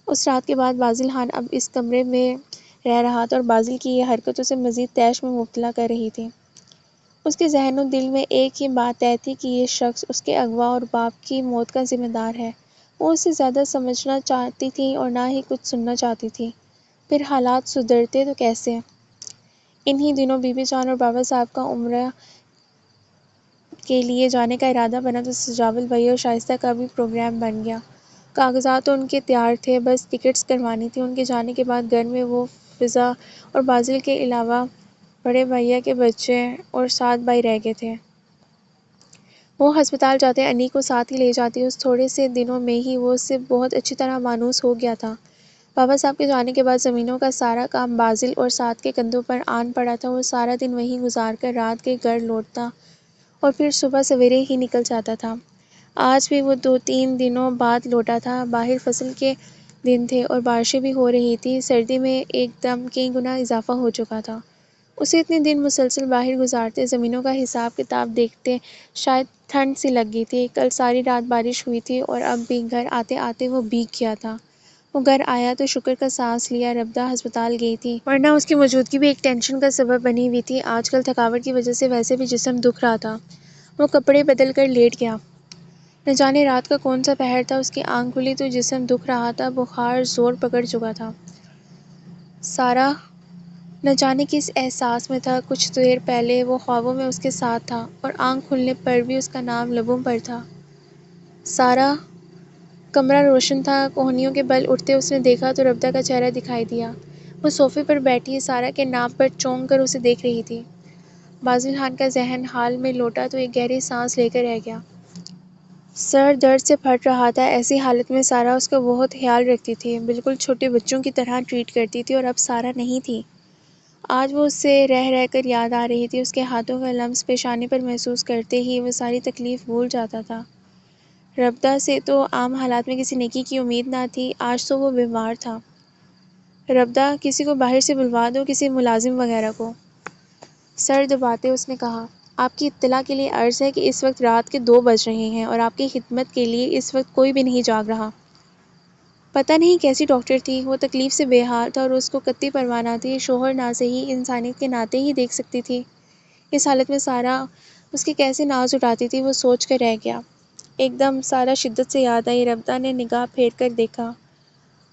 اس رات کے بعد بازل خان اب اس کمرے میں رہ رہا تھا اور بازل کی یہ حرکت اسے مزید طیش میں مبتلا کر رہی تھی۔ اس کے ذہن و دل میں ایک ہی بات طے تھی کہ یہ شخص اس کے اغوا اور باپ کی موت کا ذمہ دار ہے۔ وہ اسے زیادہ سمجھنا چاہتی تھی اور نہ ہی کچھ سننا چاہتی تھی۔ پھر حالات سدھرتے تو کیسے؟ انہی دنوں بی بی جان اور بابا صاحب کا عمرہ کے لیے جانے کا ارادہ بنا تو سجاول بھائی اور شائستہ کا بھی پروگرام بن گیا۔ کاغذات تو ان کے تیار تھے، بس ٹکٹس کروانی تھی۔ ان کے جانے کے بعد گھر میں وہ فضا اور بازل کے علاوہ بڑے بھیا کے بچے اور 7 بھائی رہ گئے تھے۔ وہ ہسپتال جاتے انی کو ساتھ ہی لے جاتی۔ اس تھوڑے سے دنوں میں ہی وہ اس سے بہت اچھی طرح مانوس ہو گیا تھا۔ بابا صاحب کے جانے کے بعد زمینوں کا سارا کام بازل اور سعد کے کندھوں پر آن پڑا تھا۔ وہ سارا دن وہیں گزار کر رات کے گھر لوٹتا اور پھر صبح سویرے ہی نکل جاتا تھا۔ آج بھی وہ 2-3 دنوں بعد لوٹا تھا۔ باہر فصل کے دن تھے اور بارشیں بھی ہو رہی تھیں۔ سردی میں ایک دم کئی گنا اضافہ ہو چکا تھا۔ اسے اتنے دن مسلسل باہر گزارتے زمینوں کا حساب کتاب دیکھتے شاید ٹھنڈ سی لگ گئی تھی۔ کل ساری رات بارش ہوئی تھی اور اب بھی گھر آتے آتے وہ بھیگ گیا تھا۔ وہ گھر آیا تو شکر کا سانس لیا۔ ربدہ ہسپتال گئی تھی ورنہ اس کی موجودگی بھی ایک ٹینشن کا سبب بنی ہوئی تھی۔ آج کل تھکاوٹ کی وجہ سے ویسے بھی جسم دکھ رہا تھا۔ وہ کپڑے بدل کر لیٹ گیا۔ نہ جانے رات کا کون سا پہر تھا، اس کی آنکھ کھلی تو جسم دکھ رہا تھا، بخار زور پکڑ چکا تھا۔ سارا نہ جانے کس احساس میں تھا، کچھ دیر پہلے وہ خوابوں میں اس کے ساتھ تھا اور آنکھ کھلنے پر بھی اس کا نام لبوں پر تھا۔ سارا۔ کمرہ روشن تھا، کوہنیوں کے بل اٹھتے اس نے دیکھا تو ربدہ کا چہرہ دکھائی دیا۔ وہ صوفے پر بیٹھی سارا کے نام پر چونک کر اسے دیکھ رہی تھی۔ بازل خان کا ذہن حال میں لوٹا تو ایک گہری سانس لے کر رہ گیا۔ سر درد سے پھٹ رہا تھا۔ ایسی حالت میں سارا اس کا بہت خیال رکھتی تھی، بالکل چھوٹے بچوں کی طرح ٹریٹ کرتی تھی، اور اب سارا نہیں تھی۔ آج وہ اس سے رہ رہ کر یاد آ رہی تھی۔ اس کے ہاتھوں کا لمس پیشانی پر محسوس کرتے ہی وہ ساری تکلیف بھول جاتا تھا۔ ربدہ سے تو عام حالات میں کسی نیکی کی امید نہ تھی، آج تو وہ بیمار تھا۔ ربدہ، کسی کو باہر سے بلوا دو، کسی ملازم وغیرہ کو۔ سر دباتے اس نے کہا، آپ کی اطلاع کے لیے عرض ہے کہ اس وقت رات کے 2 بج رہے ہیں اور آپ کی خدمت کے لیے اس وقت کوئی بھی نہیں جاگ رہا۔ پتہ نہیں کیسی ڈاکٹر تھی، وہ تکلیف سے بے حال تھا اور اس کو قطعی پرواہ نہ تھی، شوہر نہ سہی انسانیت کے ناطے ہی دیکھ سکتی تھی۔ اس حالت میں سارا اس کے کیسے ناز اٹھاتی تھی، وہ سوچ کر رہ گیا۔ ایک دم سارا شدت سے یاد آئی۔ ربدہ نے نگاہ پھیر کر دیکھا۔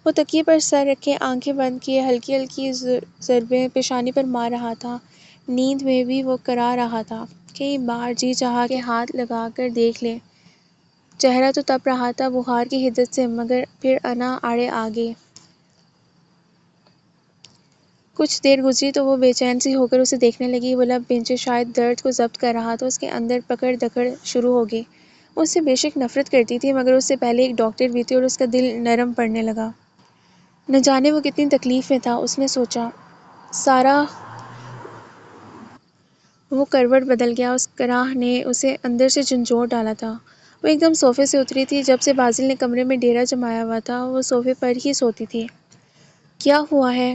وہ تکیے پر سر رکھے آنکھیں بند کیے ہلکی ہلکی ضربیں پیشانی پر مار رہا تھا۔ نیند میں بھی وہ کرا رہا تھا۔ کئی بار جی چاہا کہ ہاتھ لگا کر دیکھ لے، چہرہ تو تپ رہا تھا بخار کی حدت سے، مگر پھر انا آڑے آگے۔ کچھ دیر گزری تو وہ بے چین سی ہو کر اسے دیکھنے لگی۔ وہ لب بھینچے شاید درد کو ضبط کر رہا تھا۔ اس کے اندر پکڑ دکڑ شروع ہو گئی۔ وہ اس سے بے شک نفرت کرتی تھی، مگر اس سے پہلے ایک ڈاکٹر بھی تھی اور اس کا دل نرم پڑنے لگا۔ نہ جانے وہ کتنی تکلیف میں تھا، اس نے سوچا۔ سارا۔ وہ کروٹ بدل گیا، اس کراہ نے اسے اندر سے جھنجھوڑ ڈالا تھا۔ وہ ایک دم صوفے سے اتری تھی۔ جب سے بازل نے کمرے میں ڈیرا جمایا ہوا تھا، وہ صوفے پر ہی سوتی تھی۔ کیا ہوا ہے؟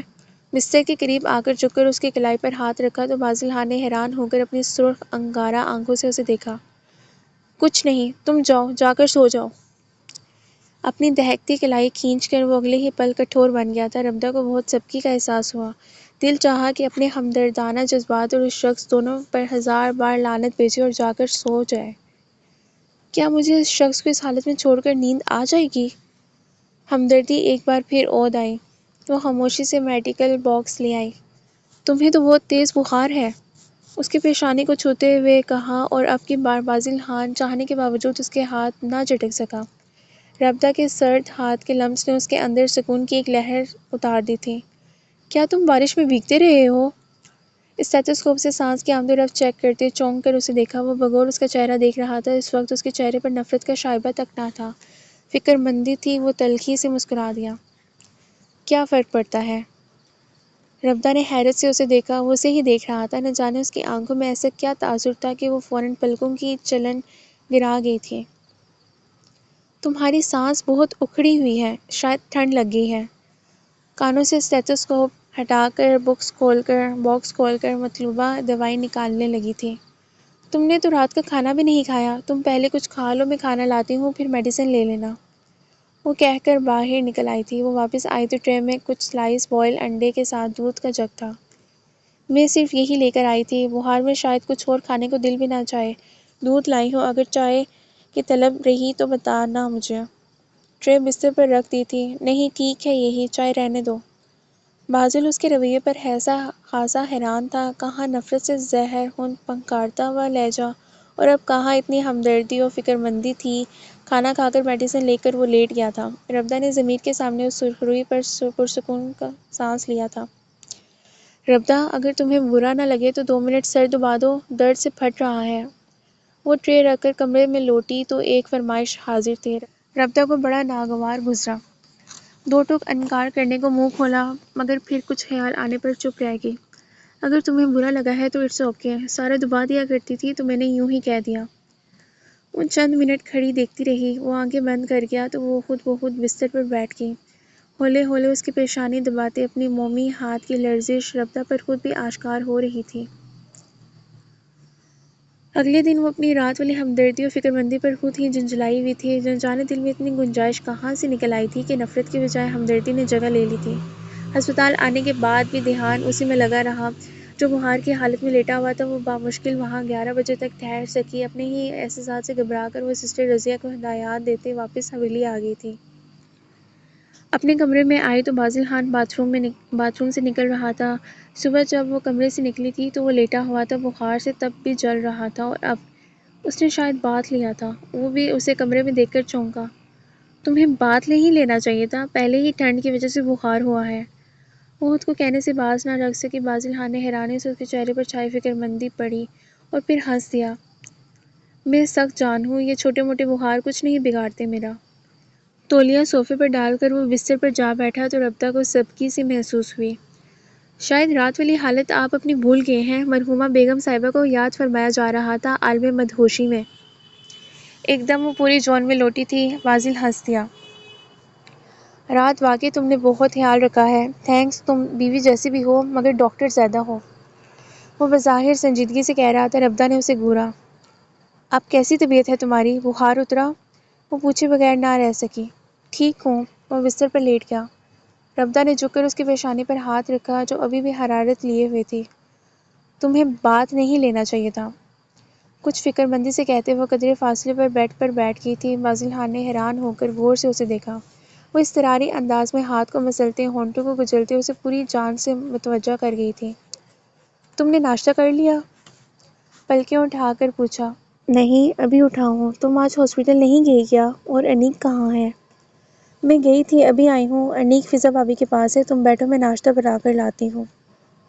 بستر کے قریب آ کر جھک کر اس کی کلائی پر ہاتھ رکھا تو بازل خان نے حیران ہو کر اپنی سرخ انگارہ آنکھوں سے اسے دیکھا۔ کچھ نہیں، تم جاؤ، جا کر سو جاؤ۔ اپنی دہکتی کلائی کھینچ کر وہ اگلے ہی پل کٹھور بن گیا تھا۔ ربدہ کو بہت سبکی کا احساس ہوا۔ دل چاہا کہ اپنے ہمدردانہ جذبات اور اس شخص دونوں پر 1000 بار لعنت بھیجے اور جا کر سو جائے۔ کیا مجھے اس شخص کو اس حالت میں چھوڑ کر نیند آ جائے گی؟ ہمدردی ایک بار پھر عود آئی۔ وہ خاموشی سے میڈیکل باکس لے آئی۔ تمہیں تو بہت تیز بخار ہے، اس کی پیشانی کو چھوتے ہوئے کہا، اور اب کی بار بازل خان چاہنے کے باوجود اس کے ہاتھ نہ جھٹک سکا۔ ربدہ کے سرد ہاتھ کے لمس نے اس کے اندر سکون کی ایک لہر اتار دی تھی۔ کیا تم بارش میں بھیگتے رہے ہو؟ اسٹیتھوسکوپ سے سانس کی آمد و رفت چیک کرتے چونک کر اسے دیکھا۔ وہ بغور اس کا چہرہ دیکھ رہا تھا۔ اس وقت اس کے چہرے پر نفرت کا شائبہ تک نہ تھا، فکر مندی تھی۔ وہ تلخی سے مسکرا دیا۔ کیا فرق پڑتا ہے؟ ربدہ نے حیرت سے اسے دیکھا۔ وہ اسے ہی دیکھ رہا تھا، نہ جانے اس کی آنکھوں میں ایسا کیا تاثر تھا کہ وہ فوراً پلکوں کی چلن گرا گئی تھی۔ تمہاری سانس بہت اکھڑی ہوئی ہے، شاید ٹھنڈ لگ گئی ہے۔ کانوں سے اسٹیتھوسکوپ ہٹا کر باکس کھول کر مطلوبہ دوائی نکالنے لگی تھی۔ تم نے تو رات کا کھانا بھی نہیں کھایا، تم پہلے کچھ کھا لو، میں کھانا لاتی ہوں، پھر میڈیسن لے لینا۔ وہ کہہ کر باہر نکل آئی تھی۔ وہ واپس آئی تو ٹرے میں کچھ سلائس بوائل انڈے کے ساتھ دودھ کا جگ تھا۔ میں صرف یہی لے کر آئی تھی، بخار میں شاید کچھ اور کھانے کو دل بھی نہ چاہے۔ دودھ لائی ہوں، اگر چائے کی طلب رہی تو بتانا مجھے۔ ٹرے بستر پر رکھ دی تھی۔ نہیں ٹھیک ہے یہی، چائے رہنے دو۔ بازل اس کے رویے پر خاصا حیران تھا۔ کہاں نفرت سے زہر خون پھنکارتا ہوا لہجہ، اور اب کہاں اتنی ہمدردی اور فکر مندی تھی۔ کھانا کھا کر میڈیسن لے کر وہ لیٹ گیا تھا۔ ربدہ نے ضمیر کے سامنے اس سرخ روئی پر پرسکون کا سانس لیا تھا۔ ربدہ، اگر تمہیں برا نہ لگے تو 2 منٹ سر دبا دو، درد سے پھٹ رہا ہے۔ وہ ٹرے رکھ کر کمرے میں لوٹی تو ایک فرمائش حاضر تھے۔ ربدہ کو بڑا ناگوار گزرا۔ 2 ٹوک انکار کرنے کو منہ کھولا، مگر پھر کچھ خیال آنے پر چپ رہ گئی۔ اگر تمہیں برا لگا ہے تو اٹس اوکے، سارا دبا دیا کرتی تھی تو میں نے یوں ہی کہہ دیا۔ وہ چند منٹ کھڑی دیکھتی رہی۔ وہ آنکھیں بند کر گیا تو وہ خود بخود بستر پر بیٹھ گئی۔ ہولے ہولے اس کی پیشانی دباتے اپنی مومی ہاتھ کی لرزش ربدہ پر خود بھی آشکار ہو رہی تھی۔ اگلے دن وہ اپنی رات والی ہمدردی اور فکر مندی پر خود ہی جھنجھلائی ہوئی تھی۔ نہ جانے دل میں اتنی گنجائش کہاں سے نکل آئی تھی کہ نفرت کی بجائے ہمدردی نے جگہ لے لی تھی۔ ہسپتال آنے کے بعد بھی دھیان اسی میں لگا رہا۔ جو بخار کی حالت میں لیٹا ہوا تھا، وہ بامشکل وہاں 11 بجے تک ٹھہر سکی۔ اپنے ہی احساسات سے گھبرا کر وہ سسٹر رضیہ کو ہدایات دیتے واپس حویلی آ گئی تھی۔ اپنے کمرے میں آئی تو بازل خان باتھ روم سے نکل رہا تھا۔ صبح جب وہ کمرے سے نکلی تھی تو وہ لیٹا ہوا تھا، بخار سے تب بھی جل رہا تھا، اور اب اس نے شاید باتھ لیا تھا۔ وہ بھی اسے کمرے میں دیکھ کر چونکا۔ تمہیں باتھ نہیں لینا چاہیے تھا، پہلے ہی ٹھنڈ کی وجہ سے بخار ہوا ہے۔ وہ خود کو کہنے سے باز نہ رکھ سکی۔ بازل خان نے حیرانی سے اس کے چہرے پر چھائی فکر مندی پڑھی اور پھر ہنس دیا۔ میں سخت جان ہوں، یہ چھوٹے موٹے بخار کچھ نہیں بگاڑتے میرا۔ تولیہ صوفے پر ڈال کر وہ بستر پر جا بیٹھا تو ربطہ کو سبکی سی محسوس ہوئی۔ شاید رات والی حالت آپ اپنی بھول گئے ہیں، مرحومہ بیگم صاحبہ کو یاد فرمایا جا رہا تھا عالم مدہوشی میں۔ ایک دم وہ پوری جون میں لوٹی تھی۔ بازل ہنس دیا۔ رات واقعی تم نے بہت خیال رکھا ہے، تھینکس، تم بیوی جیسی بھی ہو مگر ڈاکٹر زیادہ ہو۔ وہ بظاہر سنجیدگی سے کہہ رہا تھا۔ ربدہ نے اسے گھورا۔ اب کیسی طبیعت ہے تمہاری؟ بخار اترا؟ وہ پوچھے بغیر نہ رہ سکی۔ ٹھیک ہوں۔ وہ بستر پر لیٹ گیا۔ ربدہ نے جھک کر اس کی پیشانی پر ہاتھ رکھا جو ابھی بھی حرارت لیے ہوئی تھی۔ تمہیں باتھ نہیں لینا چاہیے تھا، کچھ فکر مندی سے کہتے وہ قدرے فاصلے پر بیڈ پر بیٹھ گئی تھی۔ بازل خان نے حیران ہو کر غور سے اسے دیکھا۔ وہ اضطراری انداز میں ہاتھ کو مسلتے، ہونٹوں کو کچلتے اسے پوری جان سے متوجہ کر گئی تھی۔ تم نے ناشتہ کر لیا؟ پلکیں اٹھا کر پوچھا۔ نہیں، ابھی اٹھا ہوں۔ تم آج ہاسپٹل نہیں گئی کیا؟ اور انیک کہاں ہے؟ میں گئی تھی، ابھی آئی ہوں۔ انیک فضا بھابی کے پاس ہے، تم بیٹھو میں ناشتہ بنا کر لاتی ہوں۔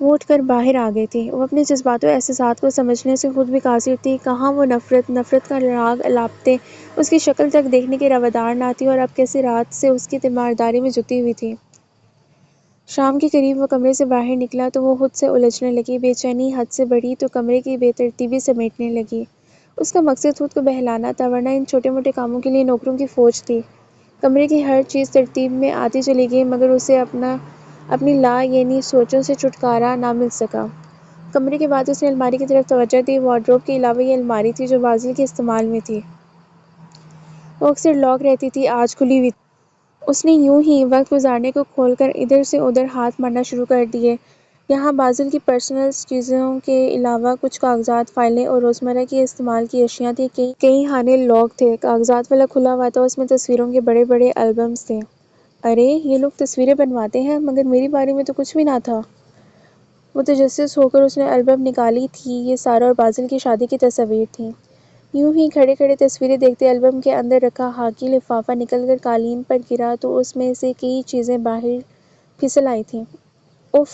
وہ اٹھ کر باہر آ گئی تھی۔ وہ اپنے جذبات و احساسات کو سمجھنے سے خود بھی قاصر تھی۔ کہاں وہ نفرت کا راگ الاپتے اس کی شکل تک دیکھنے کی روادار نہ تھی، اور اب کیسے رات سے اس کی تیمارداری میں جتی ہوئی تھی۔ شام کے قریب وہ کمرے سے باہر نکلا تو وہ خود سے الجھنے لگی۔ بے چینی حد سے بڑھی تو کمرے کی بے ترتیبی سمیٹنے لگی۔ اس کا مقصد خود کو بہلانا تھا، ورنہ ان چھوٹے موٹے کاموں کے لیے نوکروں کی فوج تھی۔ کمرے کی ہر چیز ترتیب میں آتی چلی گئی مگر اسے اپنی لا یعنی سوچوں سے چھٹکارا نہ مل سکا۔ کمرے کے بعد اس نے الماری کی طرف توجہ دی۔ وارڈروب کے علاوہ یہ الماری تھی جو بازل کے استعمال میں تھی۔ وہ اکثر لاک رہتی تھی، آج کھلی ہوئی تھی۔ اس نے یوں ہی وقت گزارنے کو کھول کر ادھر سے ادھر ہاتھ مارنا شروع کر دیے۔ یہاں بازل کی پرسنل چیزوں کے علاوہ کچھ کاغذات، فائلیں اور روزمرہ کی استعمال کی اشیاء تھیں۔ کئی خانے لاک تھے، کاغذات والا کھلا ہوا تھا، اس میں تصویروں کے بڑے بڑے البمز تھے۔ ارے یہ لوگ تصویریں بنواتے ہیں، مگر میری باری میں تو کچھ بھی نہ تھا۔ وہ تجسس ہو کر اس نے البم نکالی تھی۔ یہ سارا اور بازل کی شادی کی تصاویر تھیں۔ یوں ہی کھڑے کھڑے تصویریں دیکھتے البم کے اندر رکھا خاکی لفافہ نکل کر قالین پر گرا تو اس میں سے کئی چیزیں باہر پھسل آئی تھیں۔ اف!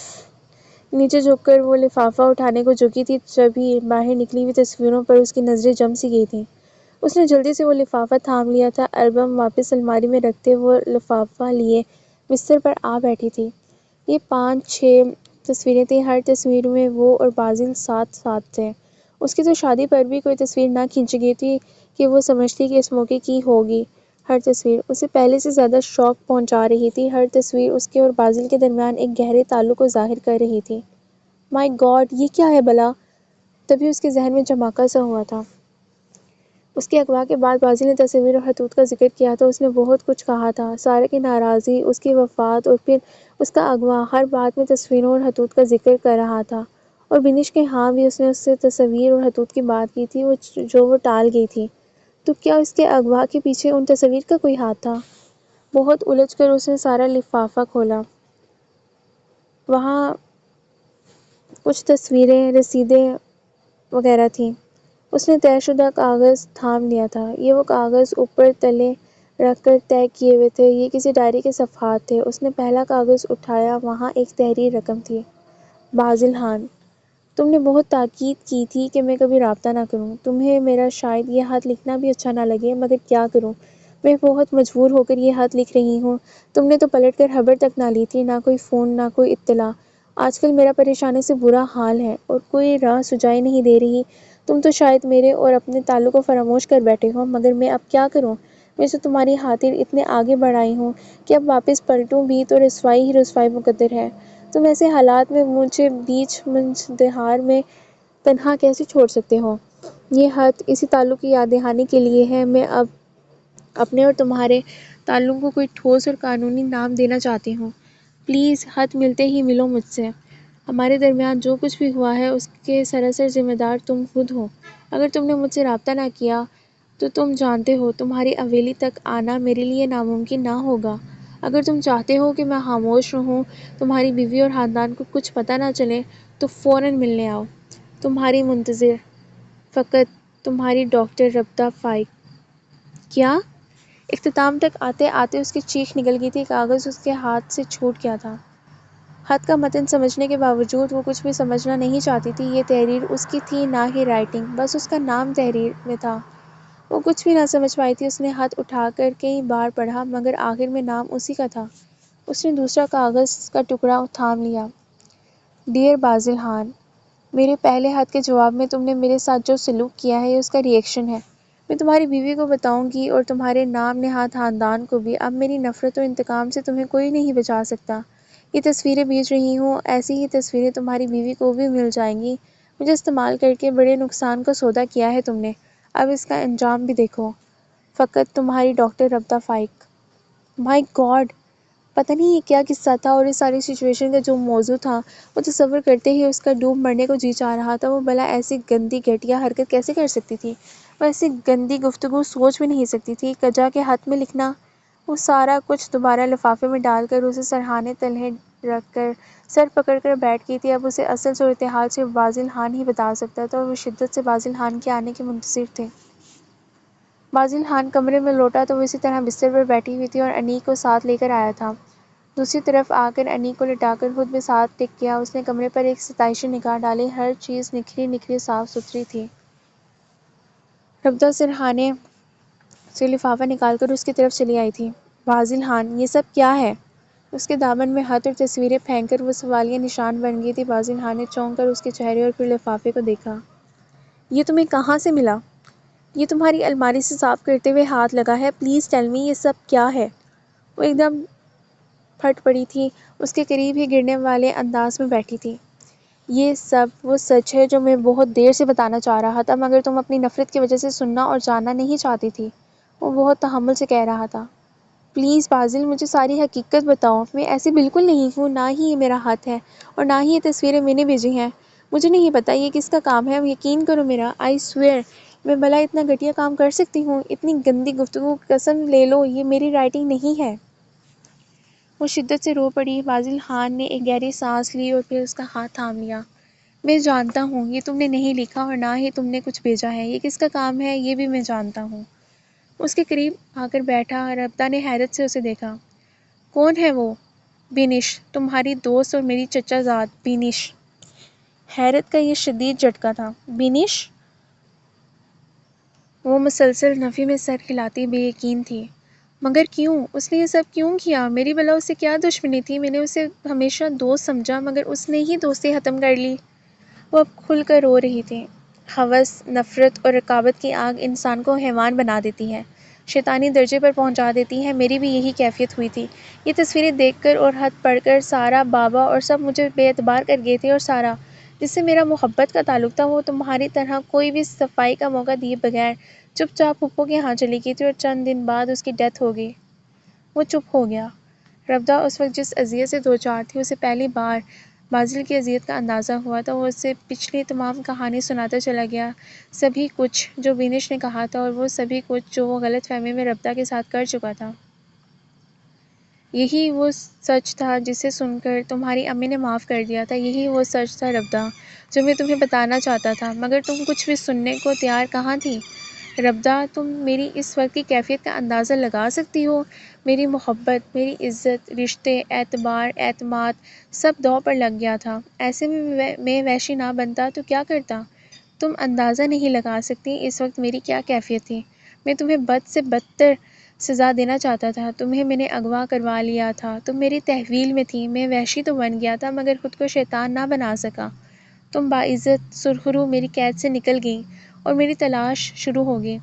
نیچے جھک کر وہ لفافہ اٹھانے کو جھکی تھی جبھی باہر نکلی ہوئی تصویروں پر اس کی نظریں جم سی گئی تھیں۔ اس نے جلدی سے وہ لفافہ تھام لیا تھا۔ البم واپس الماری میں رکھتے وہ لفافہ لیے بستر پر آ بیٹھی تھی۔ یہ 5-6 تصویریں تھیں، ہر تصویر میں وہ اور بازل ساتھ ساتھ تھے۔ اس کی تو شادی پر بھی کوئی تصویر نہ کھینچی گئی تھی کہ وہ سمجھتی کہ اس موقع کی ہوگی۔ ہر تصویر اسے پہلے سے زیادہ شوق پہنچا رہی تھی، ہر تصویر اس کے اور بازل کے درمیان ایک گہرے تعلق کو ظاہر کر رہی تھی۔ مائی گاڈ، یہ کیا ہے بھلا؟ تبھی اس کے ذہن میں جھماکا سا ہوا تھا۔ اس کے اغوا کے بعد بازل نے تصویر اور خطوط کا ذکر کیا تو اس نے بہت کچھ کہا تھا۔ سارہ کی ناراضی، اس کی وفات اور پھر اس کا اغوا، ہر بات میں تصویروں اور خطوط کا ذکر کر رہا تھا۔ اور بنش کے ہاں بھی اس نے اس سے تصاویر اور خطوط کی بات کی تھی جو وہ ٹال گئی تھی۔ تو کیا اس کے اغوا کے پیچھے ان تصاویر کا کوئی ہاتھ تھا؟ بہت الجھ کر اس نے سارا لفافہ کھولا۔ وہاں کچھ تصویریں، رسیدیں وغیرہ تھیں۔ اس نے طے شدہ کاغذ تھام لیا تھا۔ یہ وہ کاغذ اوپر تلے رکھ کر طے کیے ہوئے تھے۔ یہ کسی ڈائری کے صفحات تھے۔ اس نے پہلا کاغذ اٹھایا، وہاں ایک تحریر رقم تھی۔ بازل خان، تم نے بہت تاکید کی تھی کہ میں کبھی رابطہ نہ کروں۔ تمہیں میرا شاید یہ خط لکھنا بھی اچھا نہ لگے، مگر کیا کروں، میں بہت مجبور ہو کر یہ خط لکھ رہی ہوں۔ تم نے تو پلٹ کر خبر تک نہ لی تھی، نہ کوئی فون، نہ کوئی اطلاع۔ آج کل میرا پریشانی سے برا حال ہے اور کوئی راہ سجائی نہیں دے رہی۔ تم تو شاید میرے اور اپنے تعلق کو فراموش کر بیٹھے ہو، مگر میں اب کیا کروں؟ میں تو تمہاری خاطر اتنے آگے بڑھ آئی ہوں کہ اب واپس پلٹوں بھی تو رسوائی ہی رسوائی مقدر ہے۔ تم ایسے حالات میں مجھے بیچ مجدہار میں تنہا کیسے چھوڑ سکتے ہو؟ یہ خط اسی تعلق کی یاد دہانی کے لیے ہے۔ میں اب اپنے اور تمہارے تعلق کو کوئی ٹھوس اور قانونی نام دینا چاہتی ہوں۔ پلیز خط ملتے ہی ملو مجھ سے۔ ہمارے درمیان جو کچھ بھی ہوا ہے اس کے سراسر ذمہ دار تم خود ہو۔ اگر تم نے مجھ سے رابطہ نہ کیا تو تم جانتے ہو تمہاری حویلی تک آنا میرے لیے ناممکن نہ ہوگا۔ اگر تم چاہتے ہو کہ میں خاموش رہوں، تمہاری بیوی اور خاندان کو کچھ پتہ نہ چلے، تو فوراً ملنے آؤ۔ تمہاری منتظر، فقط تمہاری ڈاکٹر ربطہ فائق۔ کیا؟ اختتام تک آتے آتے اس کی چیخ نکل گئی تھی، کاغذ اس کے ہاتھ سے چھوٹ گیا تھا۔ خط کا متن سمجھنے کے باوجود وہ کچھ بھی سمجھنا نہیں چاہتی تھی۔ یہ تحریر اس کی تھی نہ ہی رائٹنگ، بس اس کا نام تحریر میں تھا۔ وہ کچھ بھی نہ سمجھ پائی تھی۔ اس نے خط اٹھا کر کئی بار پڑھا، مگر آخر میں نام اسی کا تھا۔ اس نے دوسرا کاغذ کا ٹکڑا تھام لیا۔ ڈیئر بازل خان، میرے پہلے خط کے جواب میں تم نے میرے ساتھ جو سلوک کیا ہے، یہ اس کا ری ایکشن ہے۔ میں تمہاری بیوی کو بتاؤں گی اور تمہارے نام نہاد خاندان کو بھی۔ اب میری نفرت و انتقام سے تمہیں کوئی نہیں بچا سکتا۔ یہ تصویریں بھیج رہی ہوں، ایسی ہی تصویریں تمہاری بیوی کو بھی مل جائیں گی۔ مجھے استعمال کر کے بڑے نقصان کا سودا کیا ہے تم نے، اب اس کا انجام بھی دیکھو۔ فقط تمہاری ڈاکٹر ربطہ فائق۔ مائی گاڈ! پتہ نہیں یہ کیا قصہ تھا، اور اس ساری سچویشن کا جو موضوع تھا، وہ تصور کرتے ہی اس کا ڈوب مرنے کو جی چاہ رہا تھا۔ وہ بھلا ایسی گندی گھٹیا حرکت کیسے کر سکتی تھی؟ وہ ایسی گندی گفتگو سوچ بھی نہیں سکتی تھی۔ کجا کے ہاتھ میں لکھنا، وہ سارا کچھ دوبارہ لفافے میں ڈال کر اسے سرہانے تلے رکھ کر سر پکڑ کر بیٹھ گئی تھی۔ اب اسے اصل صورتحال صرف بازل خان ہی بتا سکتا تھا، اور وہ شدت سے بازل خان کے آنے کے منتظر تھے۔ بازل خان کمرے میں لوٹا تو وہ اسی طرح بستر پر بیٹھی ہوئی تھی اور انیک کو ساتھ لے کر آیا تھا۔ دوسری طرف آ کر انیک کو لٹا کر خود بھی ساتھ ٹک گیا۔ اس نے کمرے پر ایک ستائشی نگاہ ڈالی۔ ہر چیز نکھری نکھری صاف ستھری تھی۔ ربطہ سرہانے سے لفافہ نکال کر اس کی طرف چلی آئی تھی۔ بازل خان، یہ سب کیا ہے؟ اس کے دامن میں خط اور تصویریں پھینک کر وہ سوالیہ نشان بن گئی تھی۔ بازل خان نے چونک کر اس کے چہرے اور پھر لفافے کو دیکھا۔ یہ تمہیں کہاں سے ملا؟ یہ تمہاری الماری سے صاف کرتے ہوئے ہاتھ لگا ہے۔ پلیز ٹیل می، یہ سب کیا ہے؟ وہ ایک دم پھٹ پڑی تھی، اس کے قریب ہی گرنے والے انداز میں بیٹھی تھی۔ یہ سب وہ سچ ہے جو میں بہت دیر سے بتانا چاہ رہا تھا، مگر تم اپنی نفرت کی وجہ سے سننا اور جاننا نہیں چاہتی تھی۔ وہ بہت تحمل سے کہہ رہا تھا۔ پلیز بازل، مجھے ساری حقیقت بتاؤ۔ میں ایسی بالکل نہیں ہوں، نہ ہی یہ میرا ہاتھ ہے، اور نہ ہی یہ تصویریں میں نے بھیجی ہیں۔ مجھے نہیں پتا یہ کس کا کام ہے، یقین کرو میرا، آئی سویئر، میں بھلا اتنا گھٹیا کام کر سکتی ہوں؟ اتنی گندی گفتگو، قسم لے لو یہ میری رائٹنگ نہیں ہے۔ وہ شدت سے رو پڑی۔ بازل خان نے ایک گہری سانس لی اور پھر اس کا ہاتھ تھام لیا۔ میں جانتا ہوں یہ تم نے نہیں لکھا اور نہ ہی تم نے کچھ بھیجا ہے۔ یہ کس کا کام ہے یہ بھی میں جانتا ہوں۔ اس کے قریب آ کر بیٹھا۔ ربطہ نے حیرت سے اسے دیکھا۔ کون ہے وہ؟ بینش، تمہاری دوست اور میری چچا زاد بینش۔ حیرت کا یہ شدید جھٹکا تھا۔ بینش؟ وہ مسلسل نفی میں سر ہلاتی بے یقین تھی۔ مگر کیوں؟ اس نے یہ سب کیوں کیا؟ میری بھلا اس سے کیا دشمنی تھی؟ میں نے اسے ہمیشہ دوست سمجھا، مگر اس نے ہی دوستی ختم کر لی۔ وہ اب کھل کر رو رہی تھی۔ ہوس، نفرت اور رقابت کی آگ انسان کو حیوان بنا دیتی ہے، شیطانی درجے پر پہنچا دیتی ہے۔ میری بھی یہی کیفیت ہوئی تھی۔ یہ تصویریں دیکھ کر اور خط پڑھ کر سارا، بابا اور سب مجھے بے اعتبار کر گئے تھے، اور سارا، جس سے میرا محبت کا تعلق تھا، وہ تمہاری طرح کوئی بھی صفائی کا موقع دیے بغیر چپ چاپ پھپھو کے ہاں چلی گئی تھی، اور چند دن بعد اس کی ڈیتھ ہو گئی۔ وہ چپ ہو گیا۔ ربطہ اس وقت جس اذیت سے دوچار تھی، اسے پہلی بار بازل کی اذیت کا اندازہ ہوا تھا۔ وہ اسے پچھلی تمام کہانی سناتا چلا گیا، سبھی کچھ جو بینش نے کہا تھا، اور وہ سبھی کچھ جو وہ غلط فہمی میں ربطہ کے ساتھ کر چکا تھا۔ یہی وہ سچ تھا جسے سن کر تمہاری امی نے معاف کر دیا تھا۔ یہی وہ سچ تھا ربطہ، جو میں تمہیں بتانا چاہتا تھا، مگر تم کچھ بھی سننے کو تیار کہاں تھی۔ ربطہ، تم میری اس وقت کی کیفیت کا اندازہ لگا سکتی ہو؟ میری محبت، میری عزت، رشتے، اعتبار، اعتماد، سب داؤ پر لگ گیا تھا۔ ایسے میں وحشی نہ بنتا تو کیا کرتا؟ تم اندازہ نہیں لگا سکتی اس وقت میری کیا کیفیت تھی۔ میں تمہیں بد سے بدتر سزا دینا چاہتا تھا۔ تمہیں میں نے اغوا کروا لیا تھا، تم میری تحویل میں تھی۔ میں وحشی تو بن گیا تھا، مگر خود کو شیطان نہ بنا سکا۔ تم باعزت سرخرو میری قید سے نکل گئی، اور میری تلاش شروع ہو گئی،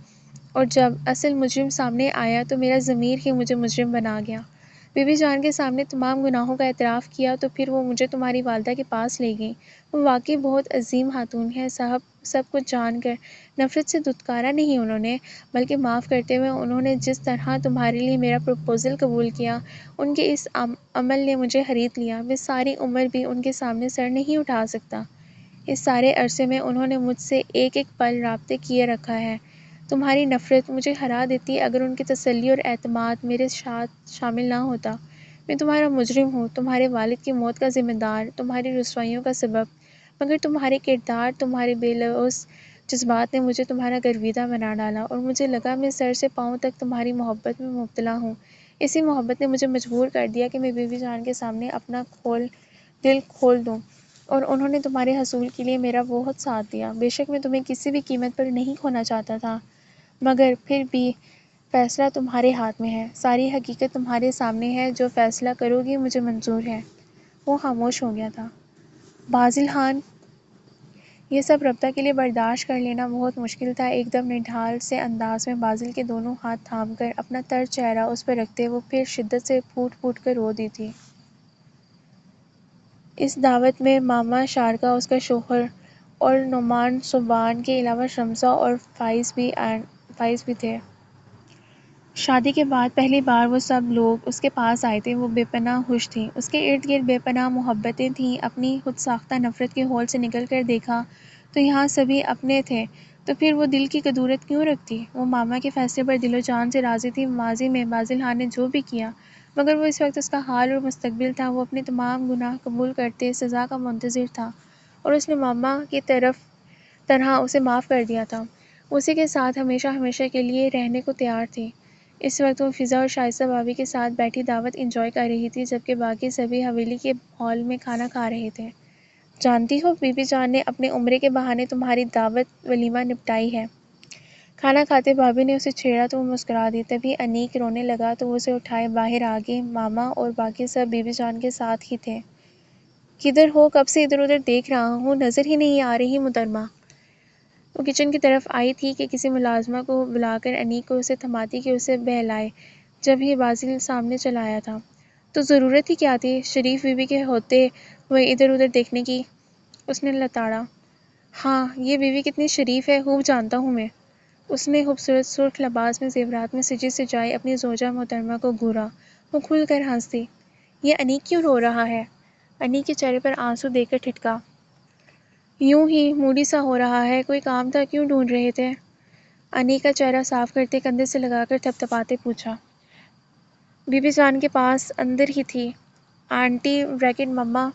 اور جب اصل مجرم سامنے آیا تو میرا ضمیر ہی مجھے مجرم بنا گیا۔ بی بی جان کے سامنے تمام گناہوں کا اعتراف کیا تو پھر وہ مجھے تمہاری والدہ کے پاس لے گئیں۔ وہ واقعی بہت عظیم خاتون ہے صاحب۔ سب کچھ جان کر نفرت سے دھتکارا نہیں انہوں نے، بلکہ معاف کرتے ہوئے انہوں نے جس طرح تمہارے لیے میرا پروپوزل قبول کیا، ان کے اس عمل نے مجھے خرید لیا۔ میں ساری عمر بھی ان کے سامنے سر نہیں اٹھا سکتا۔ اس سارے عرصے میں انہوں نے مجھ سے ایک ایک پل رابطے کیے رکھا ہے۔ تمہاری نفرت مجھے ہرا دیتی اگر ان کی تسلی اور اعتماد میرے ساتھ شامل نہ ہوتا۔ میں تمہارا مجرم ہوں، تمہارے والد کی موت کا ذمہ دار، تمہاری رسوائیوں کا سبب، مگر تمہارے کردار، تمہارے بے لوث جذبات نے مجھے تمہارا گرویدہ بنا ڈالا، اور مجھے لگا میں سر سے پاؤں تک تمہاری محبت میں مبتلا ہوں۔ اسی محبت نے مجھے مجبور کر دیا کہ میں بی بی جان کے سامنے اپنا دل کھول دوں، اور انہوں نے تمہارے حصول کے لیے میرا بہت ساتھ دیا۔ بے شک میں تمہیں کسی بھی قیمت پر نہیں کھونا چاہتا تھا، مگر پھر بھی فیصلہ تمہارے ہاتھ میں ہے، ساری حقیقت تمہارے سامنے ہے، جو فیصلہ کرو گی مجھے منظور ہے۔ وہ خاموش ہو گیا تھا۔ بازل خان، یہ سب ربطہ کے لیے برداشت کر لینا بہت مشکل تھا۔ ایک دم نڈھال سے انداز میں بازل کے دونوں ہاتھ تھام کر اپنا تر چہرہ اس پر رکھتے وہ پھر شدت سے پھوٹ پھوٹ کر رو دی تھی۔ اس دعوت میں ماما شارکا، اس کا شوہر، اور نعمان صوبان کے علاوہ شمسہ اور فائز بھی تھے۔ شادی کے بعد پہلی بار وہ سب لوگ اس کے پاس آئے تھے۔ وہ بے پناہ خوش تھی، اس کے ارد گرد بے پناہ محبتیں تھیں۔ اپنی خود ساختہ نفرت کے ہول سے نکل کر دیکھا تو یہاں سبھی اپنے تھے، تو پھر وہ دل کی کدورت کیوں رکھتی؟ وہ ماما کے فیصلے پر دل و جان سے راضی تھی۔ ماضی میں بازل خان نے جو بھی کیا، مگر وہ اس وقت اس کا حال اور مستقبل تھا۔ وہ اپنے تمام گناہ قبول کرتے سزا کا منتظر تھا، اور اس نے ماما کی طرح اسے معاف کر دیا تھا۔ اسی کے ساتھ ہمیشہ ہمیشہ کے لیے رہنے کو تیار تھی۔ اس وقت وہ فضا اور شائستہ بھابھی کے ساتھ بیٹھی دعوت انجوائے کر رہی تھی، جبکہ باقی سبھی حویلی کے ہال میں کھانا کھا رہے تھے۔ جانتی ہو، بی بی جان نے اپنے عمرے کے بہانے تمہاری دعوت ولیمہ نپٹائی ہے۔ کھانا کھاتے بھابھی نے اسے چھیڑا تو وہ مسکرا دی۔ تبھی انیک رونے لگا تو وہ اسے اٹھائے باہر آ گئی۔ ماما اور باقی سب بی بی جان کے ساتھ ہی تھے۔ کدھر ہو؟ کب سے ادھر ادھر دیکھ رہا ہوں، نظر ہی نہیں آ رہی محترمہ۔ وہ کچن کی طرف آئی تھی کہ کسی ملازمہ کو بلا کر انیک کو اسے تھماتی کہ اسے بہلائے، جب ہی بازل سامنے چلا آیا تھا۔ تو ضرورت ہی کیا تھی شریف بی بی کے ہوتے ہوئے ادھر ادھر دیکھنے کی؟ اس نے لتاڑا۔ ہاں، یہ بیوی کتنی شریف ہے، خوب جانتا ہوں میں۔ اس نے خوبصورت سرخ لباس میں زیورات میں سجی سجائی اپنی زوجہ محترمہ کو گھورا۔ وہ کھل کر ہنس دی۔ یہ انیک کیوں رو رہا ہے؟ انیک کے چہرے پر آنسو دیکھ کر ٹھٹکا۔ یوں ہی موڈی سا ہو رہا ہے، کوئی کام تھا، کیوں ڈھونڈ رہے تھے؟ انیک کا چہرہ صاف کرتے کندھے سے لگا کر تھپ تھپاتے پوچھا۔ بی بی جان کے پاس اندر ہی تھی۔ آنٹی مما،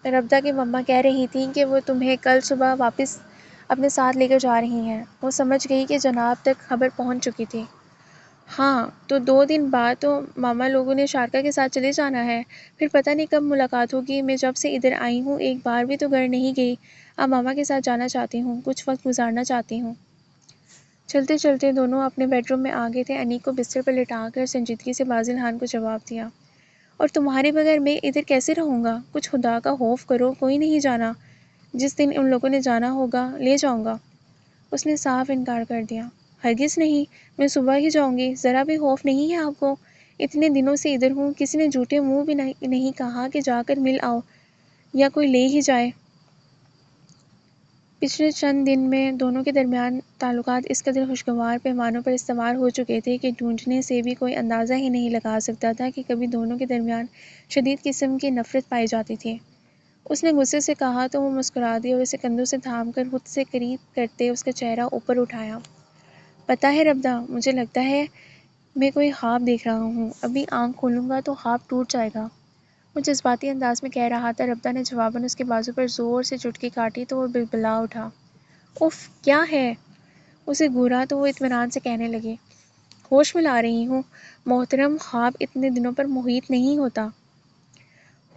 ربدہ کی مما کہہ رہی تھیں کہ وہ تمہیں کل صبح واپس اپنے ساتھ لے کر جا رہی ہیں۔ وہ سمجھ گئی کہ جناب تک خبر پہنچ چکی تھی۔ ہاں، تو 2 دن بعد تو ماما لوگوں نے شارکا کے ساتھ چلے جانا ہے، پھر پتہ نہیں کب ملاقات ہوگی۔ میں جب سے ادھر آئی ہوں ایک بار بھی تو گھر نہیں گئی، اب ماما کے ساتھ جانا چاہتی ہوں، کچھ وقت گزارنا چاہتی ہوں۔ چلتے چلتے دونوں اپنے بیڈ روم میں آ گئے تھے۔ انیک کو بستر پر لٹا کر سنجیدگی سے بازل خان کو جواب دیا۔ اور تمہارے بغیر میں ادھر کیسے رہوں گا؟ کچھ خدا کا خوف کرو، کوئی نہیں جانا، جس دن ان لوگوں نے جانا ہوگا لے جاؤں گا۔ اس نے صاف انکار کر دیا۔ ہرگز نہیں، میں صبح ہی جاؤں گی، ذرا بھی خوف نہیں ہے آپ کو؟ اتنے دنوں سے ادھر ہوں، کسی نے جھوٹے منہ بھی نہیں کہا کہ جا کر مل آؤ یا کوئی لے ہی جائے۔ پچھلے چند دن میں دونوں کے درمیان تعلقات اس قدر خوشگوار پیمانوں پر استوار ہو چکے تھے کہ ڈھونڈنے سے بھی کوئی اندازہ ہی نہیں لگا سکتا تھا کہ کبھی دونوں کے درمیان شدید قسم کی نفرت پائی جاتی تھی۔ اس نے غصے سے کہا تو وہ مسکرا دی اور اسے کندھوں سے تھام کر خود سے قریب کرتے اس کا چہرہ اوپر اٹھایا۔ پتہ ہے ربدہ، مجھے لگتا ہے میں کوئی خواب دیکھ رہا ہوں، ابھی آنکھ کھولوں گا تو خواب ٹوٹ جائے گا۔ وہ جذباتی انداز میں کہہ رہا تھا۔ ربدہ نے جواباً اس کے بازو پر زور سے چٹکی کاٹی تو وہ بلبلا اٹھا۔ اف، کیا ہے؟ اسے گھورا تو وہ اطمینان سے کہنے لگی۔ ہوش میں لا رہی ہوں محترم، خواب اتنے دنوں پر محیط نہیں ہوتا۔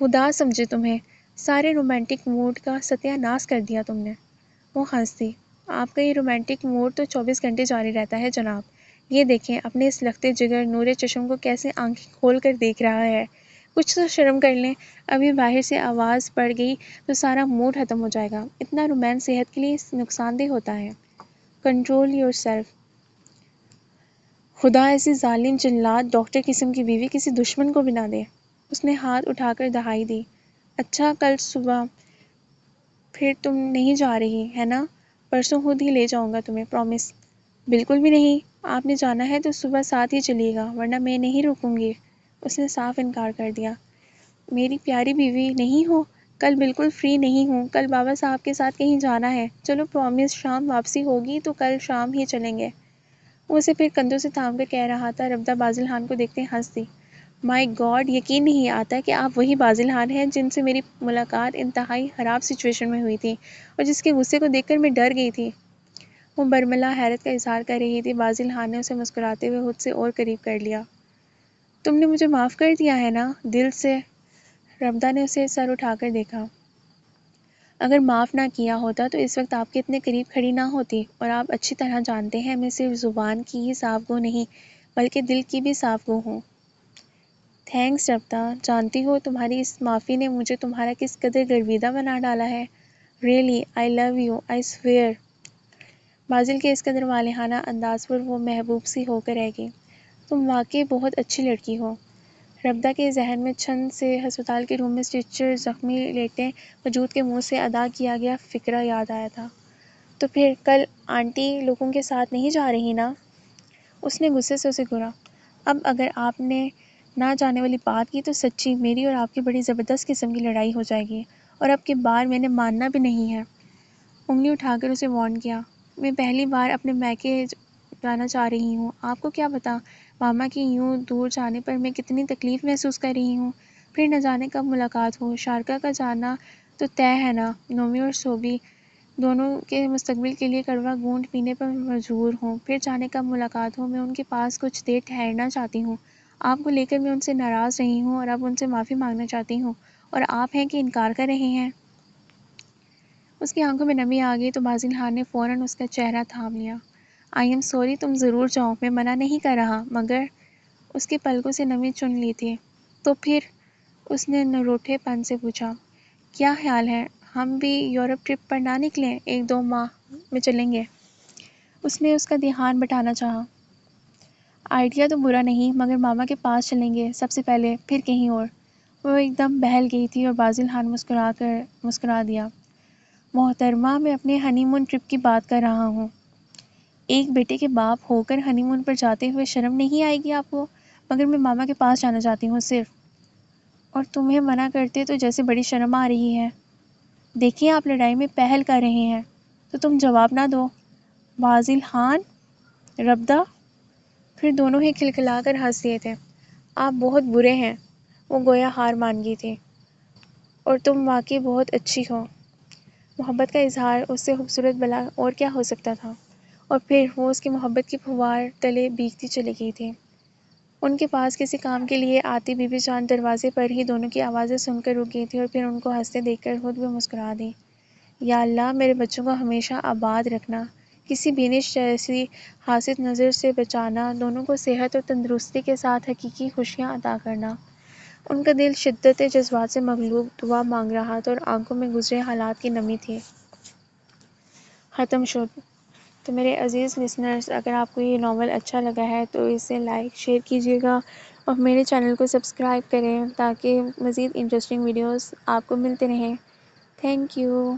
خدا سمجھے تمہیں، سارے رومانٹک موڈ کا ستیہ ناش کر دیا تم نے۔ وہ ہنس دی۔ آپ کا یہ رومانٹک موڈ تو 24 گھنٹے جاری رہتا ہے جناب۔ یہ دیکھیں اپنے اس لختے جگر نورِ چشم کو کیسے آنکھیں کھول کر دیکھ رہا ہے۔ کچھ تو شرم کر لیں، ابھی باہر سے آواز پڑ گئی تو سارا موڈ ختم ہو جائے گا۔ اتنا رومانس صحت کے لیے نقصان دہ ہوتا ہے۔ Control your self. خدا ایسی ظالم جلاد ڈاکٹر قسم کی بیوی کسی دشمن کو بھی نہ دے۔ اس نے ہاتھ اٹھا کر دہائی دی۔ اچھا، کل صبح پھر تم نہیں جا رہی ہے نا؟ پرسوں خود ہی لے جاؤں گا تمہیں، پرامس۔ بالکل بھی نہیں، آپ نے جانا ہے تو صبح ساتھ ہی چلیے گا، ورنہ میں نہیں رکوں گی۔ اس نے صاف انکار کر دیا۔ میری پیاری بیوی نہیں ہو، کل بالکل فری نہیں ہوں، کل بابا صاحب کے ساتھ کہیں جانا ہے۔ چلو پرومس شام واپسی ہوگی تو کل شام ہی چلیں گے۔ وہ اسے پھر کندھوں سے تھام کر کہہ رہا تھا۔ ربدہ بازل خان کو دیکھتے ہنس دی۔ مائی گاڈ، یقین نہیں آتا کہ آپ وہی بازل خان ہیں جن سے میری ملاقات انتہائی خراب سچویشن میں ہوئی تھی اور جس کے غصے کو دیکھ کر میں ڈر گئی تھی۔ وہ برملا حیرت کا اظہار کر رہی تھی۔ بازل خان نے اسے مسکراتے ہوئے خود سے اور قریب کر لیا۔ تم نے مجھے معاف کر دیا ہے نا؟ دل سے؟ ربدہ نے اسے سر اٹھا کر دیکھا۔ اگر معاف نہ کیا ہوتا تو اس وقت آپ کے اتنے قریب کھڑی نہ ہوتی، اور آپ اچھی طرح جانتے ہیں میں صرف زبان کی ہی صاف گو نہیں بلکہ دل کی بھی صاف گو ہوں۔ تھینکس ربدہ، جانتی ہو تمہاری اس معافی نے مجھے تمہارا کس قدر گرویدہ بنا ڈالا ہے۔ Really I love you, I swear. Bazil کے اس قدر والہانہ انداز پر وہ محبوب سی ہو کر رہ گئی۔ تم واقعی بہت اچھی لڑکی ہو۔ ربدہ کے ذہن میں چھن سے ہسپتال کے روم میں اسٹریچر زخمی لیٹے وجود کے منہ سے ادا کیا گیا فقرہ یاد آیا تھا۔ تو پھر کل آنٹی لوگوں کے ساتھ نہیں جا رہی نا؟ اس نے غصے سے اسے گھورا۔ اب اگر آپ نے نہ جانے والی بات کی تو سچی میری اور آپ کی بڑی زبردست قسم کی لڑائی ہو جائے گی، اور اب کی بار میں نے ماننا بھی نہیں ہے۔ انگلی اٹھا کر اسے وارن کیا۔ میں پہلی بار اپنے میکے جانا چاہ رہی ہوں، آپ کو کیا پتا ماما کی یوں دور جانے پر میں کتنی تکلیف محسوس کر رہی ہوں۔ پھر نہ جانے کب ملاقات ہو۔ شارکا کا جانا تو طے ہے نا؟ نومی اور سوبی دونوں کے مستقبل کے لیے کڑوا گھونٹ پینے پر مجبور ہوں۔ پھر جانے کب ملاقات ہو۔ میں ان کے پاس کچھ دیر ٹھہرنا چاہتی ہوں۔ آپ کو لے کر میں ان سے ناراض رہی ہوں اور اب ان سے معافی مانگنا چاہتی ہوں، اور آپ ہیں کہ انکار کر رہے ہیں۔ اس کی آنکھوں میں نمی آ گئی تو بازل خان نے فوراً اس کا چہرہ تھام لیا۔ آئی ایم سوری، تم ضرور جاؤ، میں منع نہیں کر رہا، مگر اس کی پلکوں سے نمی چن لی تھی۔ تو پھر؟ اس نے نروٹھے پن سے پوچھا۔ کیا خیال ہے ہم بھی یورپ ٹرپ پر نہ نکلیں؟ 1-2 ماہ میں چلیں گے۔ اس نے اس کا دھیان بٹانا چاہا۔ آئیڈیا تو برا نہیں، مگر ماما کے پاس چلیں گے سب سے پہلے، پھر کہیں اور۔ وہ ایک دم بہل گئی تھی اور بازل خان مسکرا دیا۔ محترمہ، میں اپنے ہنی مون ٹرپ کی بات کر رہا ہوں۔ ایک بیٹے کے باپ ہو کر ہنی مون پر جاتے ہوئے شرم نہیں آئے گی آپ کو؟ مگر میں ماما کے پاس جانا چاہتی ہوں صرف۔ اور تمہیں منع کرتے تو جیسے بڑی شرم آ رہی ہے۔ دیکھیں آپ لڑائی میں پہل کر رہے ہیں تو تم جواب نہ دو۔ بازل خان، ربدہ، پھر دونوں ہی کھلکھلا کر ہنس دیے تھے۔ آپ بہت برے ہیں، وہ گویا ہار مان گئی تھی، اور تم واقعی بہت اچھی ہو۔ محبت کا اظہار اس سے خوبصورت بلا اور کیا ہو سکتا تھا؟ اور پھر وہ اس کی محبت کی پھوار تلے بھیگتی چلی گئی تھی۔ ان کے پاس کسی کام کے لیے آتی بی بی جان دروازے پر ہی دونوں کی آوازیں سن کر رک گئی تھی اور پھر ان کو ہنستے دیکھ کر خود بھی مسکرا دی۔ یا اللہ، میرے بچوں کو ہمیشہ آباد رکھنا، کسی بینش جیسی حاسد نظر سے بچانا، دونوں کو صحت اور تندرستی کے ساتھ حقیقی خوشیاں عطا کرنا۔ ان کا دل شدت جذبات سے مغلوب دعا مانگ رہا تھا اور آنکھوں میں گزرے حالات کی نمی تھی۔ ختم شد۔ تو میرے عزیز لسنرز، اگر آپ کو یہ ناول اچھا لگا ہے تو اسے لائک شیئر کیجیے گا اور میرے چینل کو سبسکرائب کریں تاکہ مزید انٹرسٹنگ ویڈیوز آپ کو ملتے رہیں۔ Thank you.